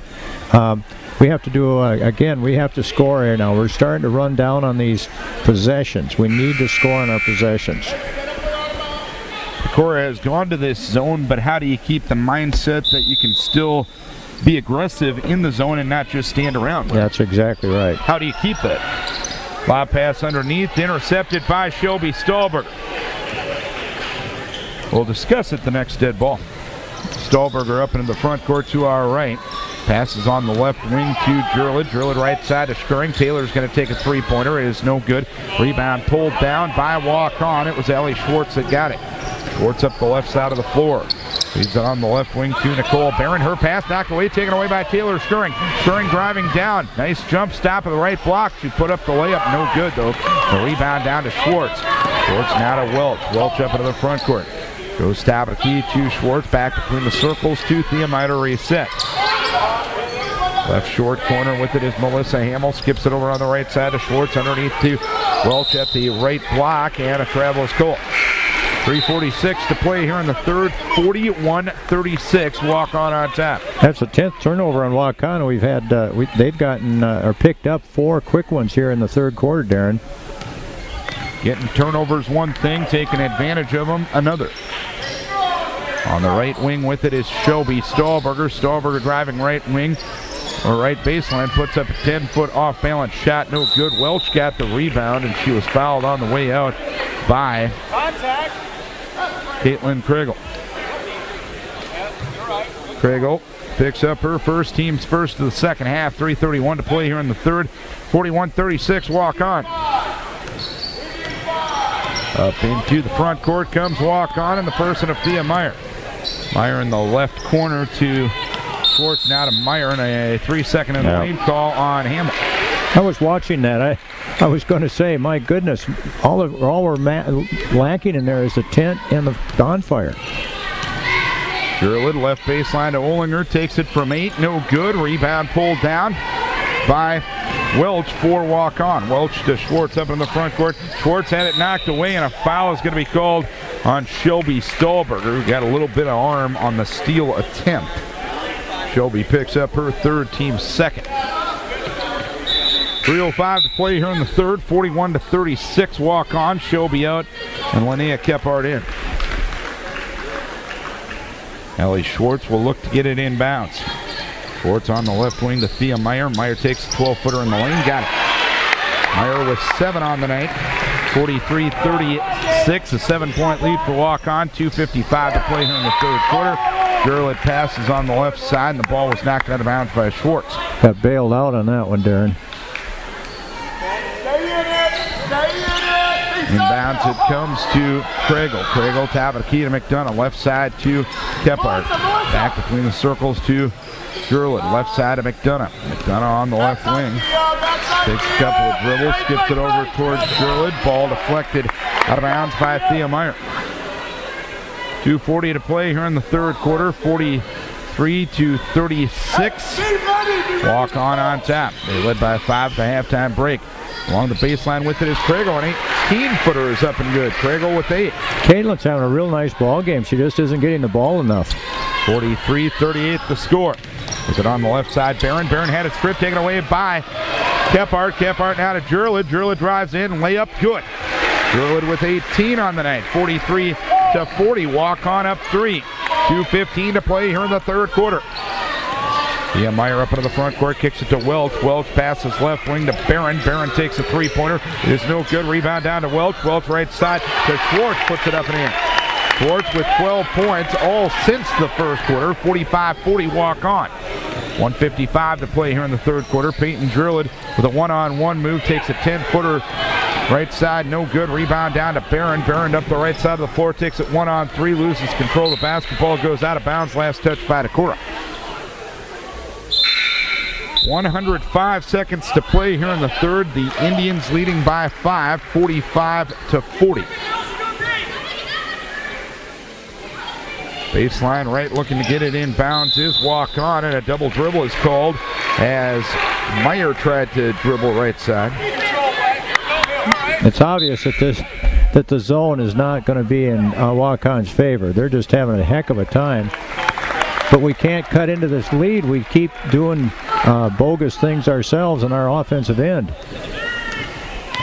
we have to do, again, we have to score here now. We're starting to run down on these possessions. We need to score on our possessions. Decorah has gone to this zone, but how do you keep the mindset that you can still be aggressive in the zone and not just stand around? That's exactly right. How do you keep that? Lob pass underneath, intercepted by Shelby Stahlberger. We'll discuss it the next dead ball. Stahlberger up into the front court to our right. Passes on the left wing to Jurlid. Jurlid right side to Skirring. Taylor's going to take a three-pointer. It is no good. Rebound pulled down by Waukon. It was Ellie Schwartz that got it. Schwartz up the left side of the floor. He's on the left wing to Nicole Barron. Her pass knocked away, taken away by Taylor Skirring. Skirring driving down. Nice jump stop of the right block. She put up the layup. No good, though. The rebound down to Schwartz. Schwartz now to Welch. Welch up into the front court. Goes Tabaki to Schwartz. Back between the circles to Theomiter reset. Left short corner with it is Melissa Hamill. Skips it over on the right side to Schwartz. Underneath to Welch at the right block. And a travel is called. 3:46 to play here in the third. 41-36. Waukon on top. That's the 10th turnover on Waukon. We've had they've gotten or picked up 4 quick ones here in the third quarter, Darren. Getting turnovers one thing, taking advantage of them another. On the right wing with it is Shelby Stahlberger. Stahlberger driving right wing or right baseline, puts up a 10-foot off-balance shot, no good. Welch got the rebound, and she was fouled on the way out by Caitlin Kriegel. Kriegel picks up her first, team's first of the second half. 3:31 to play here in the third. 41-36, Waukon. Up into the front court comes Waukon in the person of Thea Meyer. Meyer in the left corner to Schwartz, now to Meyer, and a 3-second in the lane call on Hamill. I was watching that. I was going to say, my goodness, all we're lacking in there is the tent and the bonfire. Jurlid left baseline to Olinger, takes it from 8, no good. Rebound pulled down by Welch for Waukon. Welch to Schwartz up in the front court. Schwartz had it knocked away, and a foul is going to be called on Shelby Stahlberger, who got a little bit of arm on the steal attempt. Shelby picks up her third, team second. 3:05 to play here in the third. 41-36 Waukon. Shelby out and Linnea Kephart in. Ellie Schwartz will look to get it inbounds. Schwartz on the left wing to Thea Meyer. Meyer takes a 12-footer in the lane. Got it. Meyer with 7 on the night. 43-36, a 7-point lead for Waukon. 2:55 to play here in the third quarter. Jurlid passes on the left side, and the ball was knocked out of bounds by Schwartz. Got bailed out on that one, Darren. Inbounds it comes to Kriegel. Kriegel, top of the key to McDonough. Left side to Kephart. Back between the circles to Jurlid. Left side to McDonough. McDonough on the left wing. Takes a couple of dribbles, skips it over towards Jurlid. Ball deflected out of bounds by Thea Meyer. 2:40 to play here in the third quarter. 43-36. Waukon on top. They led by 5 at the halftime break. Along the baseline with it is Kriegel. An 18-footer is up and good. Kriegel with 8. Caitlin's having a real nice ball game. She just isn't getting the ball enough. 43-38 the score. Is it on the left side? Barron. Barron had it stripped, taken away by Kephart. Kephart now to Jurlid. Jurlid drives in, layup good. Jurlid with 18 on the night. 43-40. Waukon up 3. 2:15 to play here in the third quarter. Thea Meyer up into the front court, kicks it to Welch. Welch passes left wing to Barron. Barron takes a three-pointer. It is no good. Rebound down to Welch. Welch right side to Schwartz, puts it up and in. Schwartz with 12 points all since the first quarter. 45-40 Waukon. 1:55 to play here in the third quarter. Peyton Jurlid with a one-on-one move, takes a 10-footer right side, no good. Rebound down to Barron. Barron up the right side of the floor, takes it 1-on-3, loses control of the basketball, goes out of bounds. Last touch by Decorah. 105 seconds to play here in the third. The Indians leading by 5, 45-40. Baseline right, looking to get it inbounds is Waukon, and a double dribble is called as Meyer tried to dribble right side. It's obvious that the zone is not going to be in Waukon's favor. They're just having a heck of a time but we can't cut into this lead. We keep doing bogus things ourselves on our offensive end.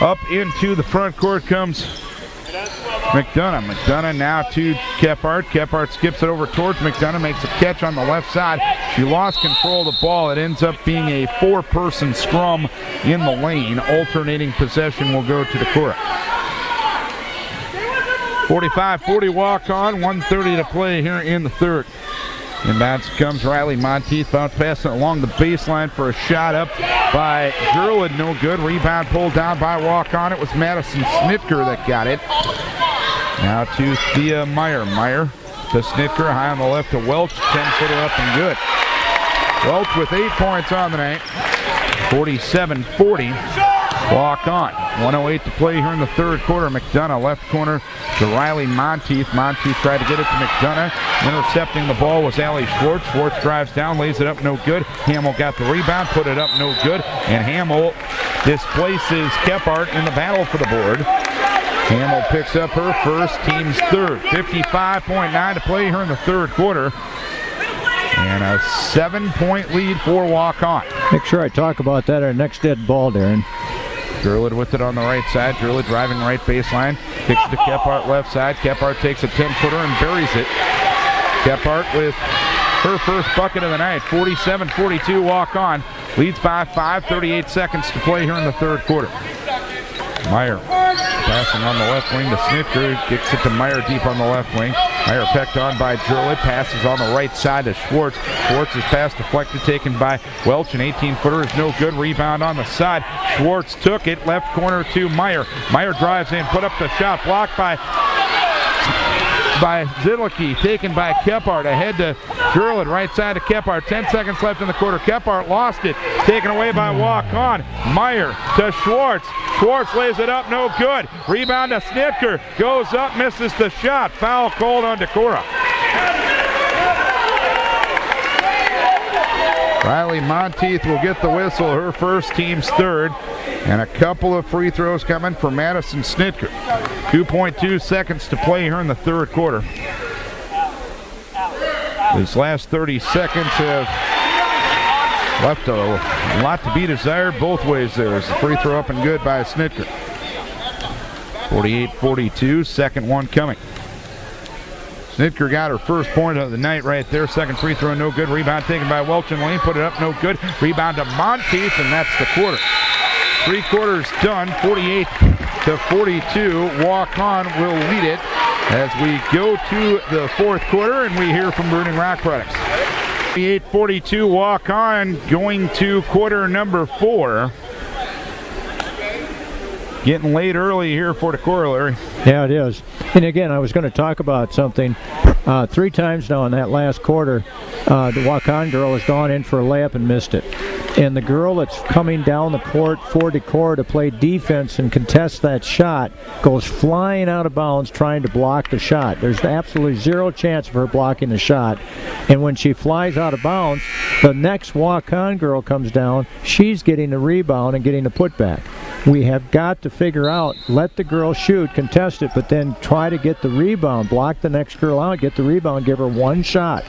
Up into the front court comes McDonough. McDonough now to Kephart. Kephart skips it over towards McDonough, makes a catch on the left side. She lost control of the ball. It ends up being a 4-person scrum in the lane. Alternating possession will go to Decorah. 45-40 Waukon, 1:30 to play here in the third. Inbounds comes Riley Monteith, bounce pass along the baseline for a shot up by Gerlid, no good. Rebound pulled down by Waukon. It was Madison Snitker that got it. Now to Thea Meyer. Meyer to Snitker, high on the left to Welch, 10-footer up and good. Welch with 8 points on the night. 47-40. Waukon. 1:08 to play here in the third quarter. McDonough left corner to Riley Monteith. Monteith tried to get it to McDonough. Intercepting the ball was Allie Schwartz. Schwartz drives down, lays it up, no good. Hamill got the rebound, put it up, no good. And Hamill displaces Kephart in the battle for the board. Hamill picks up her first, team's third. 55.9 to play here in the third quarter. And a 7-point lead for Waukon. Make sure I talk about that our next dead ball, Darren. Gerlid with it on the right side. Gerlid driving right baseline. Kicks to Kephart left side. Kephart takes a 10-footer and buries it. Kephart with her first bucket of the night. 47-42 Waukon. Leads by 5. 38 seconds to play here in the third quarter. Meyer passing on the left wing to Snitker. Kicks it to Meyer deep on the left wing. Meyer pecked on by Gerlid. Passes on the right side to Schwartz. Schwartz's pass deflected, taken by Welch. An 18-footer is no good. Rebound on the side. Schwartz took it. Left corner to Meyer. Meyer drives in. Put up the shot. Blocked by Zidlicki, taken by Kephart. Ahead to Gerlid, right side to Kephart. 10 seconds left in the quarter. Kephart lost it. Taken away by Waukon. Meyer to Schwartz. Schwartz lays it up, no good. Rebound to Snitker. Goes up, misses the shot. Foul called on Decorah. Riley Monteith will get the whistle, her first, team's third. And a couple of free throws coming for Madison Snitker. 2.2 seconds to play here in the third quarter. These last 30 seconds have left a lot to be desired both ways there. As the free throw up and good by Snitker. 48-42, second one coming. Snitker got her first point of the night right there. Second free throw, no good. Rebound taken by Welch in lane. Put it up, no good. Rebound to Monteith, and that's the quarter. 3 quarters done, 48-42. Waukon will lead it as we go to the fourth quarter, and we hear from Burning Rock Products. 48-42, Waukon going to quarter number 4. Getting late early here for Decorah, Larry. Yeah, it is. And again, I was going to talk about something. 3 times now in that last quarter, the Waukon girl has gone in for a layup and missed it. And the girl that's coming down the court for Decorah to play defense and contest that shot goes flying out of bounds trying to block the shot. There's absolutely zero chance of her blocking the shot. And when she flies out of bounds, the next Waukon girl comes down. She's getting the rebound and getting the putback. We have got to figure out, let the girl shoot, contest it, but then try to get the rebound, block the next girl out, get the rebound, give her one shot.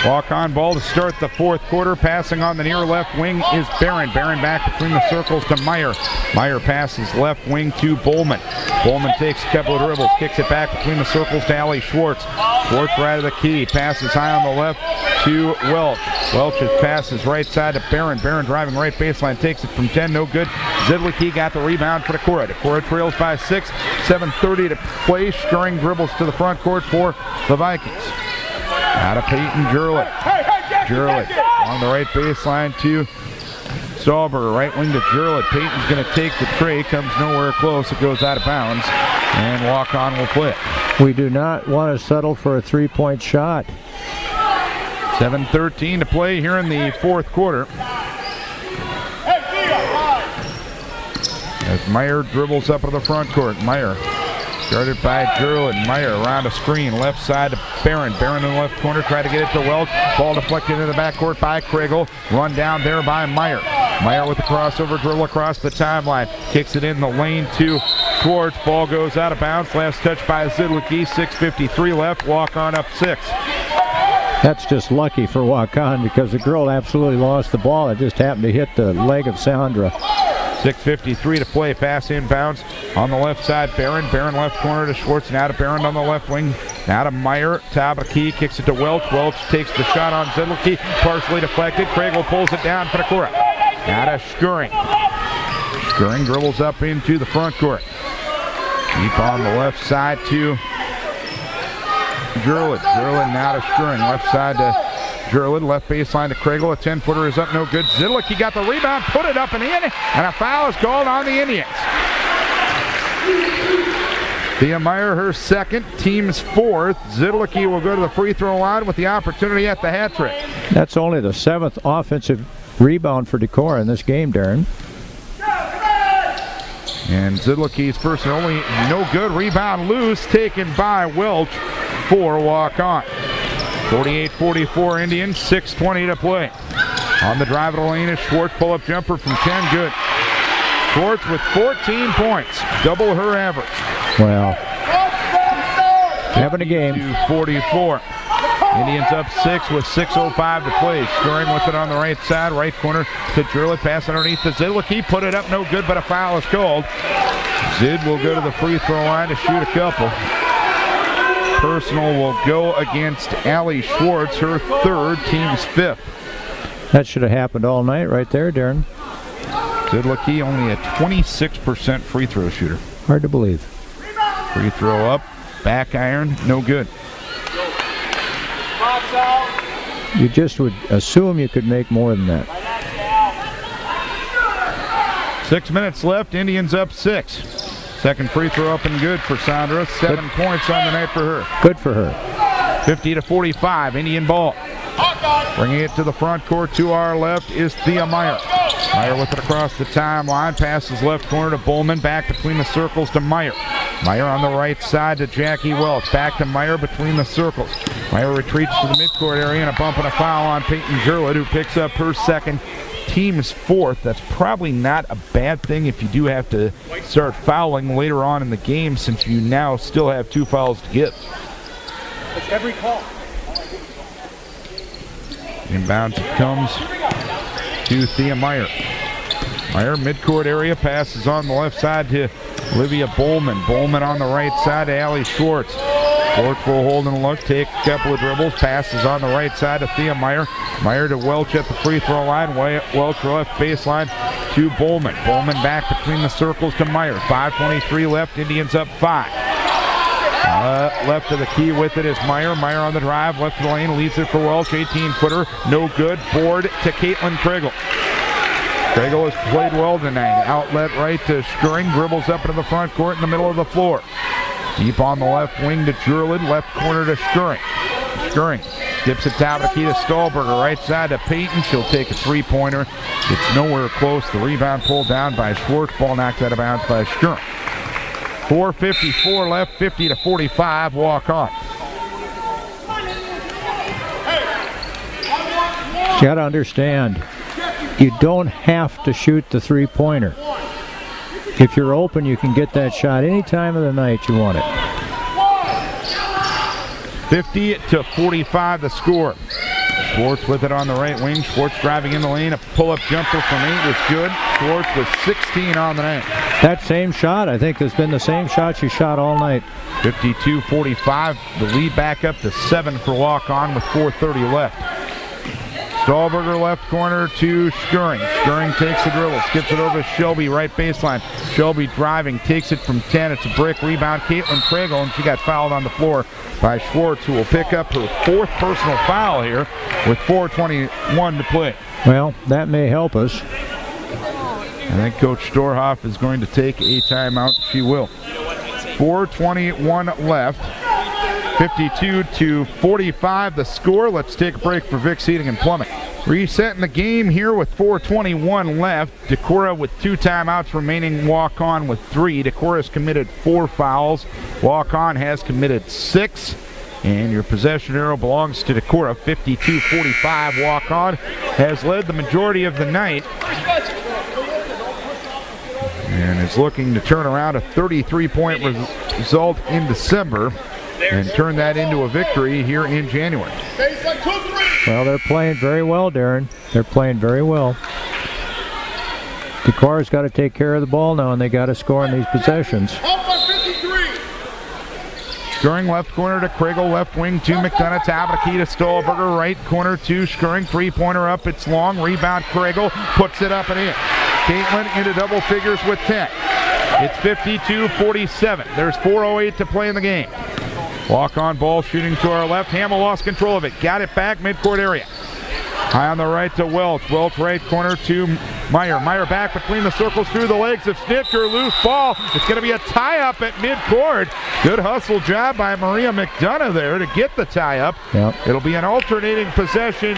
Waukon ball to start the fourth quarter. Passing on the near left wing is Barron. Barron back between the circles to Meyer. Meyer passes left wing to Bowman. Bowman takes a couple of dribbles, kicks it back between the circles to Allie Schwartz. Schwartz right of the key, passes high on the left to Welch. Welch's passes right side to Barron. Barron driving right baseline, takes it from 10, no good. Zidlicki got the rebound for Decorah. Decorah trails by 6, 7:30 to play. Scoring dribbles to the front court for the Vikings. Out of Peyton Gerlid. Gerlid on the right baseline to Stauber. Right wing to Gerlid. Peyton's going to take the tray. Comes nowhere close. It goes out of bounds. And Waukon will play it. We do not want to settle for a 3-point shot. 7:13 to play here in the fourth quarter. As Meyer dribbles up to the front court. Meyer guarded by Gerlid. Meyer around a screen, left side to Barron. Barron in the left corner, try to get it to Welch. Ball deflected into the backcourt by Kriegel. Run down there by Meyer. Meyer with the crossover dribble across the timeline. Kicks it in the lane to Schwartz. Ball goes out of bounds. Last touch by Zidlicki. 6:53 left. Waukon up 6. That's just lucky for Waukon because the girl absolutely lost the ball. It just happened to hit the leg of Sandra. 6:53 to play. Pass inbounds on the left side. Barron left corner to Schwartz. Now to Barron on the left wing. Now to Meyer. Top of the key. Kicks it to Welch. Welch takes the shot on Zidlicki. Partially deflected. Kriegel pulls it down for Decorah. Now to Skuring. Skuring dribbles up into the front court. Deep on the left side to Jurlid. Jurlid now to Skuring. Left side to Jurlid. Left baseline to Kriegel. A 10-footer is up, no good. Zidlicki got the rebound, put it up and in, and a foul is called on the Indians. Thea Meyer, her second, team's fourth. Zidlicki will go to the free throw line with the opportunity at the hat trick. That's only the 7th offensive rebound for Decorah in this game, Darren. And Zidlicki's first and only, no good. Rebound loose, taken by Welch for Waukon. 48-44 Indians, 6:20 to play. On the drive of the lane is Schwartz, pull-up jumper from 10, good. Schwartz with 14 points, double her average. Well, having a game. 44. Indians up 6 with 6:05 to play. Scoring with it on the right side, right corner to Jurlid. Pass underneath to Zidlicki. Put it up, no good, but a foul is called. Zid will go to the free throw line to shoot a couple. Personal will go against Allie Schwartz, her third, team's fifth. That should have happened all night right there, Darren. Zidlicki only a 26% free throw shooter. Hard to believe. Free throw up, back iron, no good. You just would assume you could make more than that. 6 minutes left, Indians up 6. Second free throw up and good for Sandra. 7 points on the night for her. Good for her. 50-45, Indian ball. Bringing it to the front court to our left is Thea Meyer. Meyer with it across the timeline. Passes left corner to Bowman. Back between the circles to Meyer. Meyer on the right side to Jackie Welch. Back to Meyer between the circles. Meyer retreats to the midcourt area and a bump and a foul on Peyton Jurlid, who picks up her second, team's fourth. That's probably not a bad thing if you do have to start fouling later on in the game, since you now still have 2 fouls to give. It's every call. Inbounds it comes to Thea Meyer. Meyer, midcourt area, passes on the left side to Olivia Bowman. Bowman on the right side to Allie Schwartz. Schwartz will hold and look, take a couple of dribbles, passes on the right side to Thea Meyer. Meyer to Welch at the free throw line. Welch left baseline to Bowman. Bowman back between the circles to Meyer. 5:23 left, Indians up 5. Left of the key with it is Meyer. Meyer on the drive, left of the lane, leaves it for Welch. 18-footer, no good. Board to Caitlin Kriegel. Kriegel has played well tonight. Outlet right to Skuring, dribbles up into the front court in the middle of the floor. Deep on the left wing to Jurlid, left corner to Skuring. Skuring dips it down the key to Stahlberger, right side to Peyton. She'll take a three-pointer. It's nowhere close. The rebound pulled down by Schwartz. Ball knocked out of bounds by Skuring. 4:54 left, 50-45, Waukon. You got to understand, you don't have to shoot the three-pointer. If you're open, you can get that shot any time of the night you want it. 50-45 the score. Schwartz with it on the right wing. Schwartz driving in the lane. A pull-up jumper from 8 was good. Schwartz with 16 on the night. That same shot, I think, has been the same shot she shot all night. 52-45. The lead back up to 7 for Waukon with 4:30 left. Stahlberger left corner to Skuring. Skuring takes the dribble, skips it over to Shelby, right baseline. Shelby driving, takes it from 10. It's a brick rebound. Caitlin Kriegel, and she got fouled on the floor by Schwartz, who will pick up her 4th personal foul here with 4:21 to play. Well, that may help us. I think Coach Storhoff is going to take a timeout. She will. 4:21 left. 52-45 the score. Let's take a break for Vicks Heating and Plumbing. Resetting the game here with 4:21 left. Decorah with 2 timeouts remaining. Waukon with 3. Decorah has committed 4 fouls. Waukon has committed 6. And your possession arrow belongs to Decorah. 52-45. Waukon has led the majority of the night and is looking to turn around a 33-point result in December. and turn that into a victory here in January. Well, they're playing very well, Darren. They're playing very well. Decorah's got to take care of the ball now, and they got to score in these possessions. Scoring left corner to Kriegel, left wing to McDonough, top of the key to Stahlberger, right corner to Scoring, three-pointer up, it's long, rebound Kriegel, puts it up and in. Caitlin into double figures with 10. It's 52-47. There's 4:08 to play in the game. Walk-on ball shooting to our left. Hamill lost control of it. Got it back midcourt area. High on the right to Welch. Welch right corner to Meyer. Meyer back between the circles through the legs of Snitker. Loose ball. It's going to be a tie-up at midcourt. Good hustle job by Maria McDonough there to get the tie-up. Yep. It'll be an alternating possession.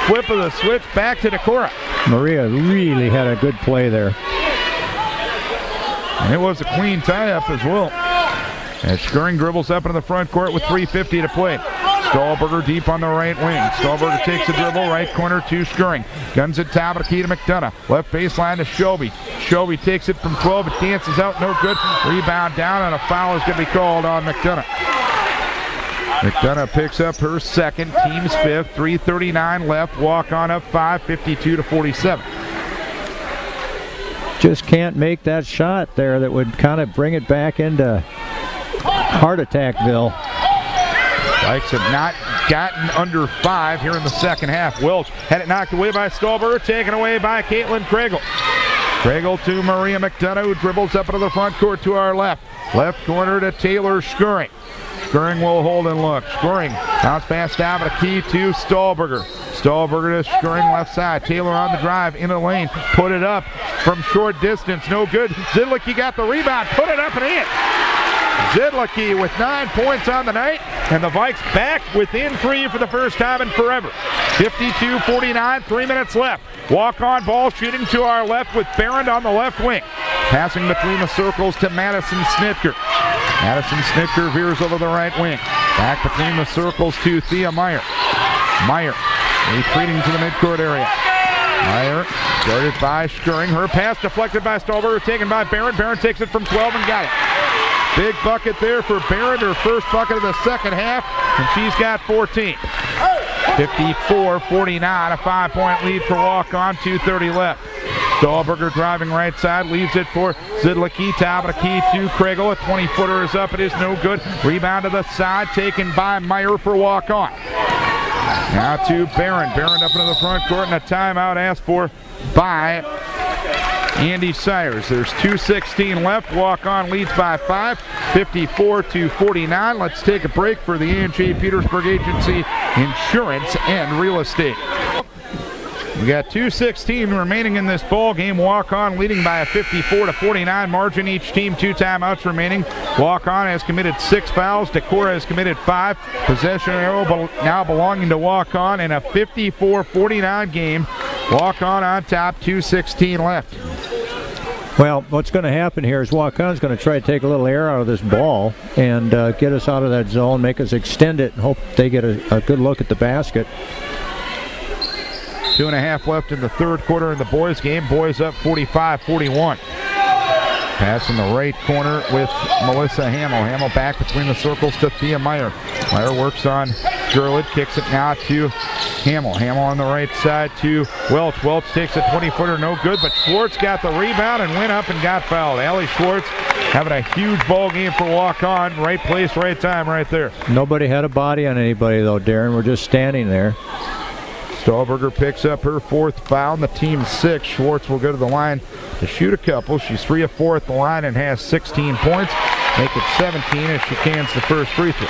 Flip of the switch back to Decorah. Maria really had a good play there. And it was a clean tie-up as well. As Scoring dribbles up into the front court with 3:50 to play. Stahlberger deep on the right wing. Stahlberger takes a dribble, right corner to Scoring. Guns it top of the key to McDonough. Left baseline to Shelby. Shelby takes it from 12. It dances out, no good. Rebound down, and a foul is going to be called on McDonough. McDonough picks up her second, team's fifth. 3:39 left. Walk on up 5, 52-47. Just can't make that shot there that would kind of bring it back into heart attackville. Vikes have not gotten under 5 here in the second half. Welch had it knocked away by Stahlberger, taken away by Caitlin Kriegel. Kriegel to Maria McDonough, who dribbles up into the front court to our left. Left corner to Taylor Scoring. Scoring will hold and look. Scoring bounce pass down to the key to Stahlberger. Stahlberger to Scoring left side. Taylor on the drive in the lane. Put it up from short distance. No good. Zidlicki got the rebound. Put it up and in. Zidlicki with 9 points on the night, and the Vikes back within 3 for the first time in forever. 52-49, 3 minutes left. Walk-on ball shooting to our left with Barron on the left wing. Passing between the circles to Madison Snitker. Madison Snitker veers over the right wing. Back between the circles to Thea Meyer. Meyer retreating to the midcourt area. Meyer guarded by Scoring. Her pass deflected by Stahlberger, taken by Barron. Barron takes it from 12 and got it. Big bucket there for Barron, her first bucket of the second half, and she's got 14. 54-49, a 5-point lead for Waukon, 2:30 left. Stahlberger driving right side, leaves it for Zidlicki, top of the key to Kriegel. A 20-footer is up, it is no good. Rebound to the side, taken by Meyer for Waukon. Now to Barron. Barron up into the front court, and a timeout asked for by Andy Sayers. There's 2:16 left. Walk-on leads by 5, 54-49. Let's take a break for the A&J Petersburg Agency Insurance and Real Estate. We got 2:16 remaining in this ball game. Walk-on leading by a 54-49 margin. Each team 2 timeouts remaining. Walk-on has committed 6 fouls. Decorah has committed 5. Possession arrow now belonging to Walk-on in a 54-49 game. Walk-on on top, 2:16 left. Well, what's going to happen here is Waukon's going to try to take a little air out of this ball and get us out of that zone, make us extend it, and hope they get a good look at the basket. 2.5 left in the third quarter in the boys game. Boys up 45-41. Pass in the right corner with Melissa Hamill. Hamill back between the circles to Thea Meyer. Meyer works on Gurlid, kicks it now to Hamill. Hamill on the right side to Welch. Welch takes a 20-footer, no good, but Schwartz got the rebound and went up and got fouled. Allie Schwartz having a huge ball game for Walk-on. Right place, right time right there. Nobody had a body on anybody though, Darren. We're just standing there. Stahlberger picks up her 4th foul, and the team's 6th. Schwartz will go to the line to shoot a couple. She's 3 of 4 at the line and has 16 points. Make it 17 as she cans the first free throw.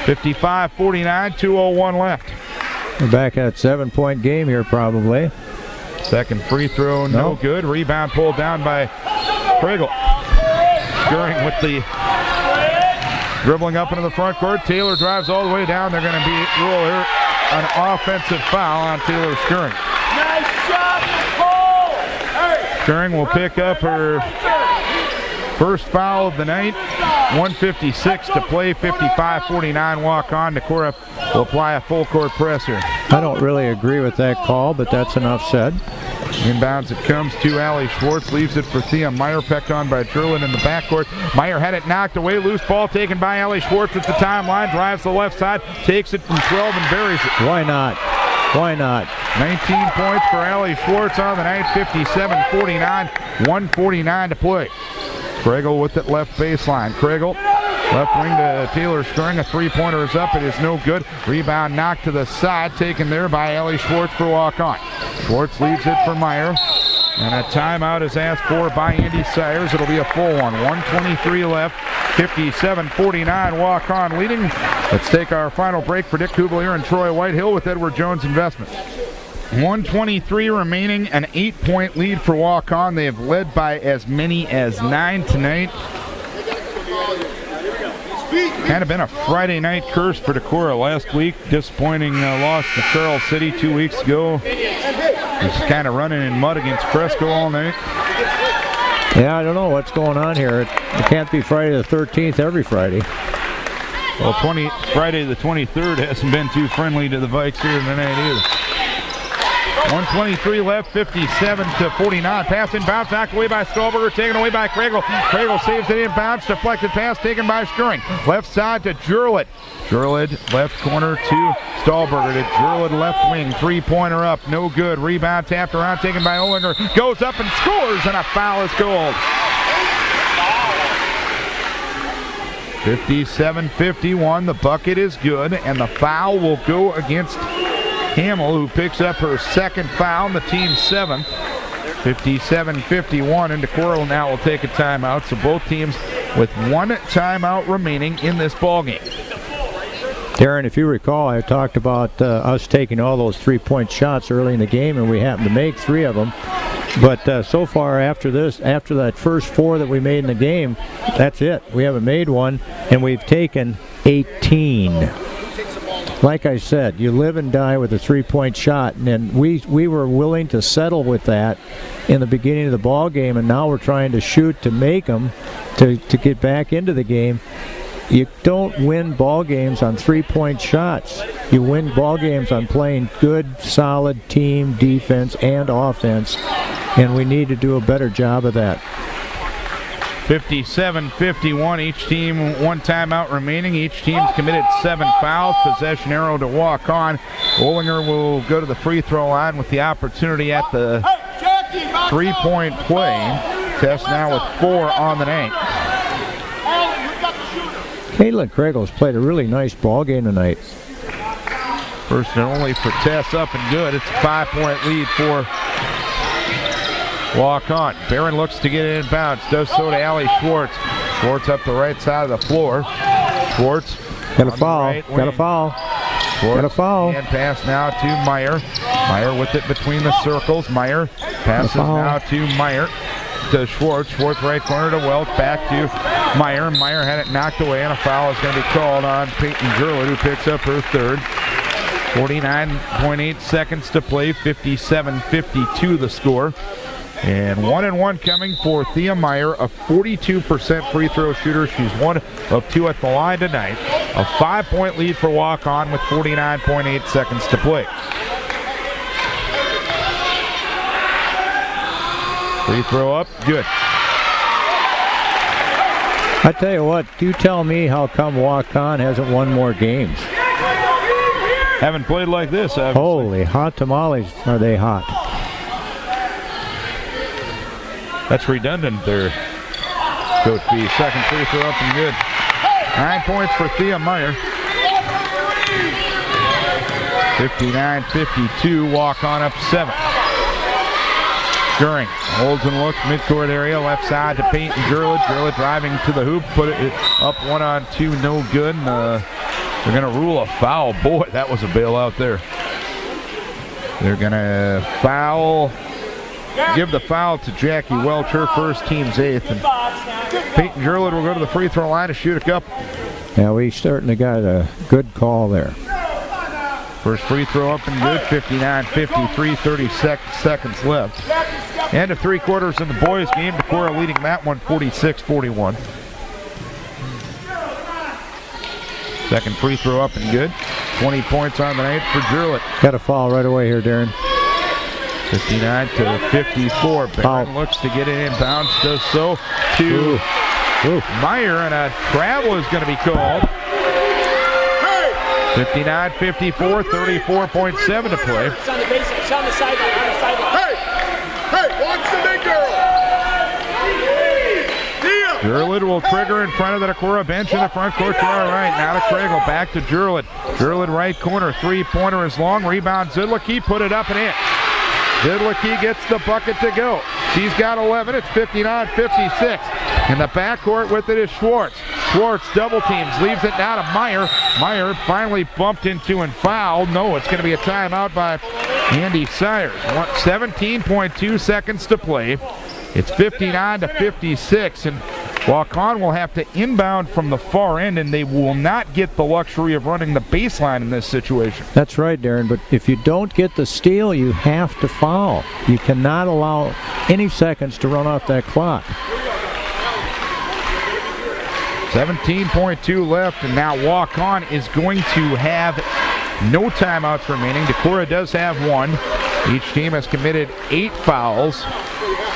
55-49, 2:01 left. We're back at a 7-point game here probably. Second free throw, no good. Rebound pulled down by Kriegel. Scoring with the dribbling up into the front court. Taylor drives all the way down. They're going to rule here an offensive foul on Taylor Scoring. Nice shot, Nicole! Scoring will pick up her first foul of the night. 1:56 to play, 55-49 Walk-on. Decorah will apply a full court press here. I don't really agree with that call, but that's enough said. Inbounds it comes to Allie Schwartz, leaves it for Thea Meyer, pecked on by Jerlin in the backcourt. Meyer had it knocked away, loose ball taken by Allie Schwartz at the timeline, drives the left side, takes it from 12 and buries it. Why not? Why not? 19 points for Allie Schwartz on the night, 57-49, 1:49 to play. Kregel with it left baseline. Kregel, left wing to Taylor Skring. A three-pointer is up. It is no good. Rebound knocked to the side, taken there by Allie Schwartz for walk-on. Schwartz leaves it for Meyer. And a timeout is asked for by Andy Sayers. It'll be a full one. 1:23 left. 57-49, walk-on leading. Let's take our final break for Dick Kubelier and Troy Whitehill with Edward Jones Investment. 1:23 remaining, an 8-point lead for walk-on. They have led by as many as 9 tonight. Kind of been a Friday night curse for Decorah last week. Disappointing loss to Charles City 2 weeks ago. Just kind of running in mud against Fresco all night. Yeah, I don't know what's going on here. It can't be Friday the 13th every Friday. Well, Friday the 23rd hasn't been too friendly to the Vikes here tonight either. 1:23 left, 57-49. Pass inbounds, knocked away by Stahlberger, taken away by Kregel. Kregel saves it inbounds, deflected pass taken by Skring. Left side to Jurlid. Jurlid left corner to Stahlberger to Jurlid left wing. Three-pointer up, no good. Rebound tapped around, taken by Olinger. Goes up and scores, and a foul is called. 57-51, the bucket is good, and the foul will go against Hamill, who picks up her second foul, the team's seventh. 57-51, and Decorah now will take a timeout, so both teams with one timeout remaining in this ballgame. Darren, if you recall, I talked about us taking all those three-point shots early in the game, and we happened to make 3 of them. But so far after that first 4 that we made in the game, that's it. We haven't made one, and we've taken 18. Like I said, you live and die with a three-point shot, and we were willing to settle with that in the beginning of the ball game, and now we're trying to shoot to make them to get back into the game. You don't win ball games on three-point shots. You win ball games on playing good, solid team defense and offense, and we need to do a better job of that. 57-51, each team one timeout remaining. Each team's committed 7 fouls. Possession arrow to walk on. Olinger will go to the free throw line with the opportunity at the three-point play. Test now with 4 on the night. Caitlin Kregel's played a really nice ball game tonight. First and only for Tess, up and good. It's a 5-point lead for walk-on. Barron looks to get it inbounds. Does so to Allie Schwartz. Schwartz up the right side of the floor. Schwartz got a foul. Got a foul. Schwartz, got a foul. And pass now to Meyer. Meyer with it between the circles. Meyer passes now to Meyer. To Schwartz. Schwartz right corner to Welch. Back to Meyer. Meyer had it knocked away, and a foul is going to be called on Peyton Jurlid, who picks up her third. 49.8 seconds to play. 57-52 the score. And 1-1 coming for Thea Meyer, a 42% free throw shooter. She's 1 of 2 at the line tonight. A 5-point lead for walk-on with 49.8 seconds to play. Free throw up, good. I tell you what, you tell me how come walk-on hasn't won more games. Haven't played like this, obviously. Holy hot tamales, are they hot. That's redundant there, Coach B. Second free throw up and good. 9 points for Thea Meyer. 59-52, walk on up 7. Skring holds and looks midcourt area, left side to Peyton Jurlid. Jurlid driving to the hoop, put it up 1-on-2, no good. They're going to rule a foul. Boy, that was a bailout there. They're going to give the foul to Jackie Welch, her first, team's 8th. And Peyton Jurlid will go to the free throw line to shoot a couple. Yeah, we certainly got a good call there. First free throw up and good, 59-53, 30 seconds left. End of 3 quarters in the boys' game. Decorah leading that one 46-41. Second free throw up and good. 20 points on the night for Jurlid. Got a foul right away here, Darren. 59 to 54. Barron looks to get it inbounds, does so to Meyer, and a travel is going to be called. 59-54, 34.7 to play. It's on the baseline. It's on the sideline. Hey, watch the big girl. Jurlid will trigger in front of the Decorah bench in the front court to our right. Now to Kriegel, back to Jurlid. Jurlid right corner, three-pointer is long. Rebound, Zidlicki, put it up and in. Zidlicki gets the bucket to go. She's got 11. It's 59-56. In the backcourt with it is Schwartz. Schwartz double teams, leaves it now to Meyer. Meyer finally bumped into and fouled. No, it's going to be a timeout by Andy Sayers. 17.2 seconds to play. It's 59-56, and Waukon will have to inbound from the far end, and they will not get the luxury of running the baseline in this situation. That's right, Darren, but if you don't get the steal, you have to foul. You cannot allow any seconds to run off that clock. 17.2 left, and now Waukon is going to have no timeouts remaining. Decorah does have one. Each team has committed 8 fouls,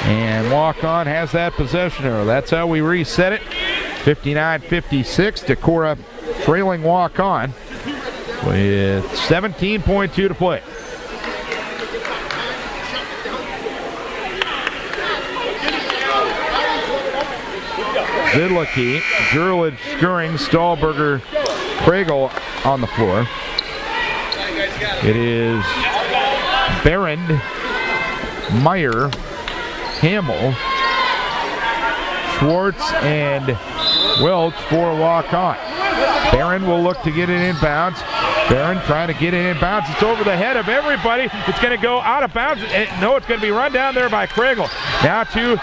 and Waukon has that possession arrow. That's how we reset it. 59-56, Decorah trailing Waukon with 17.2 to play. Zidlicki, Jurlid, Skuring, Stahlberger, Kriegel on the floor. It is Barron, Meyer, Hamill, Schwartz, and Welch for Waukon. Barron will look to get it inbounds. Barron trying to get it inbounds. It's over the head of everybody. It's going to go out of bounds. No, it's going to be run down there by Kriegel. Now to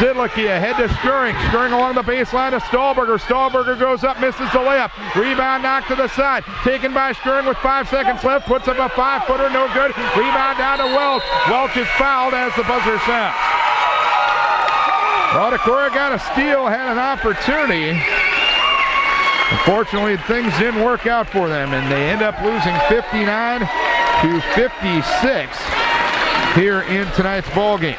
Zidlicki, ahead to Skuring. Skuring along the baseline to Stahlberger. Stahlberger goes up, misses the layup. Rebound knocked to the side. Taken by Skuring with 5 seconds left. Puts up a 5-footer, no good. Rebound down to Welch. Welch is fouled as the buzzer sounds. Well, Decorah got a steal, had an opportunity. Unfortunately, things didn't work out for them, and they end up losing 59-56 here in tonight's ball game.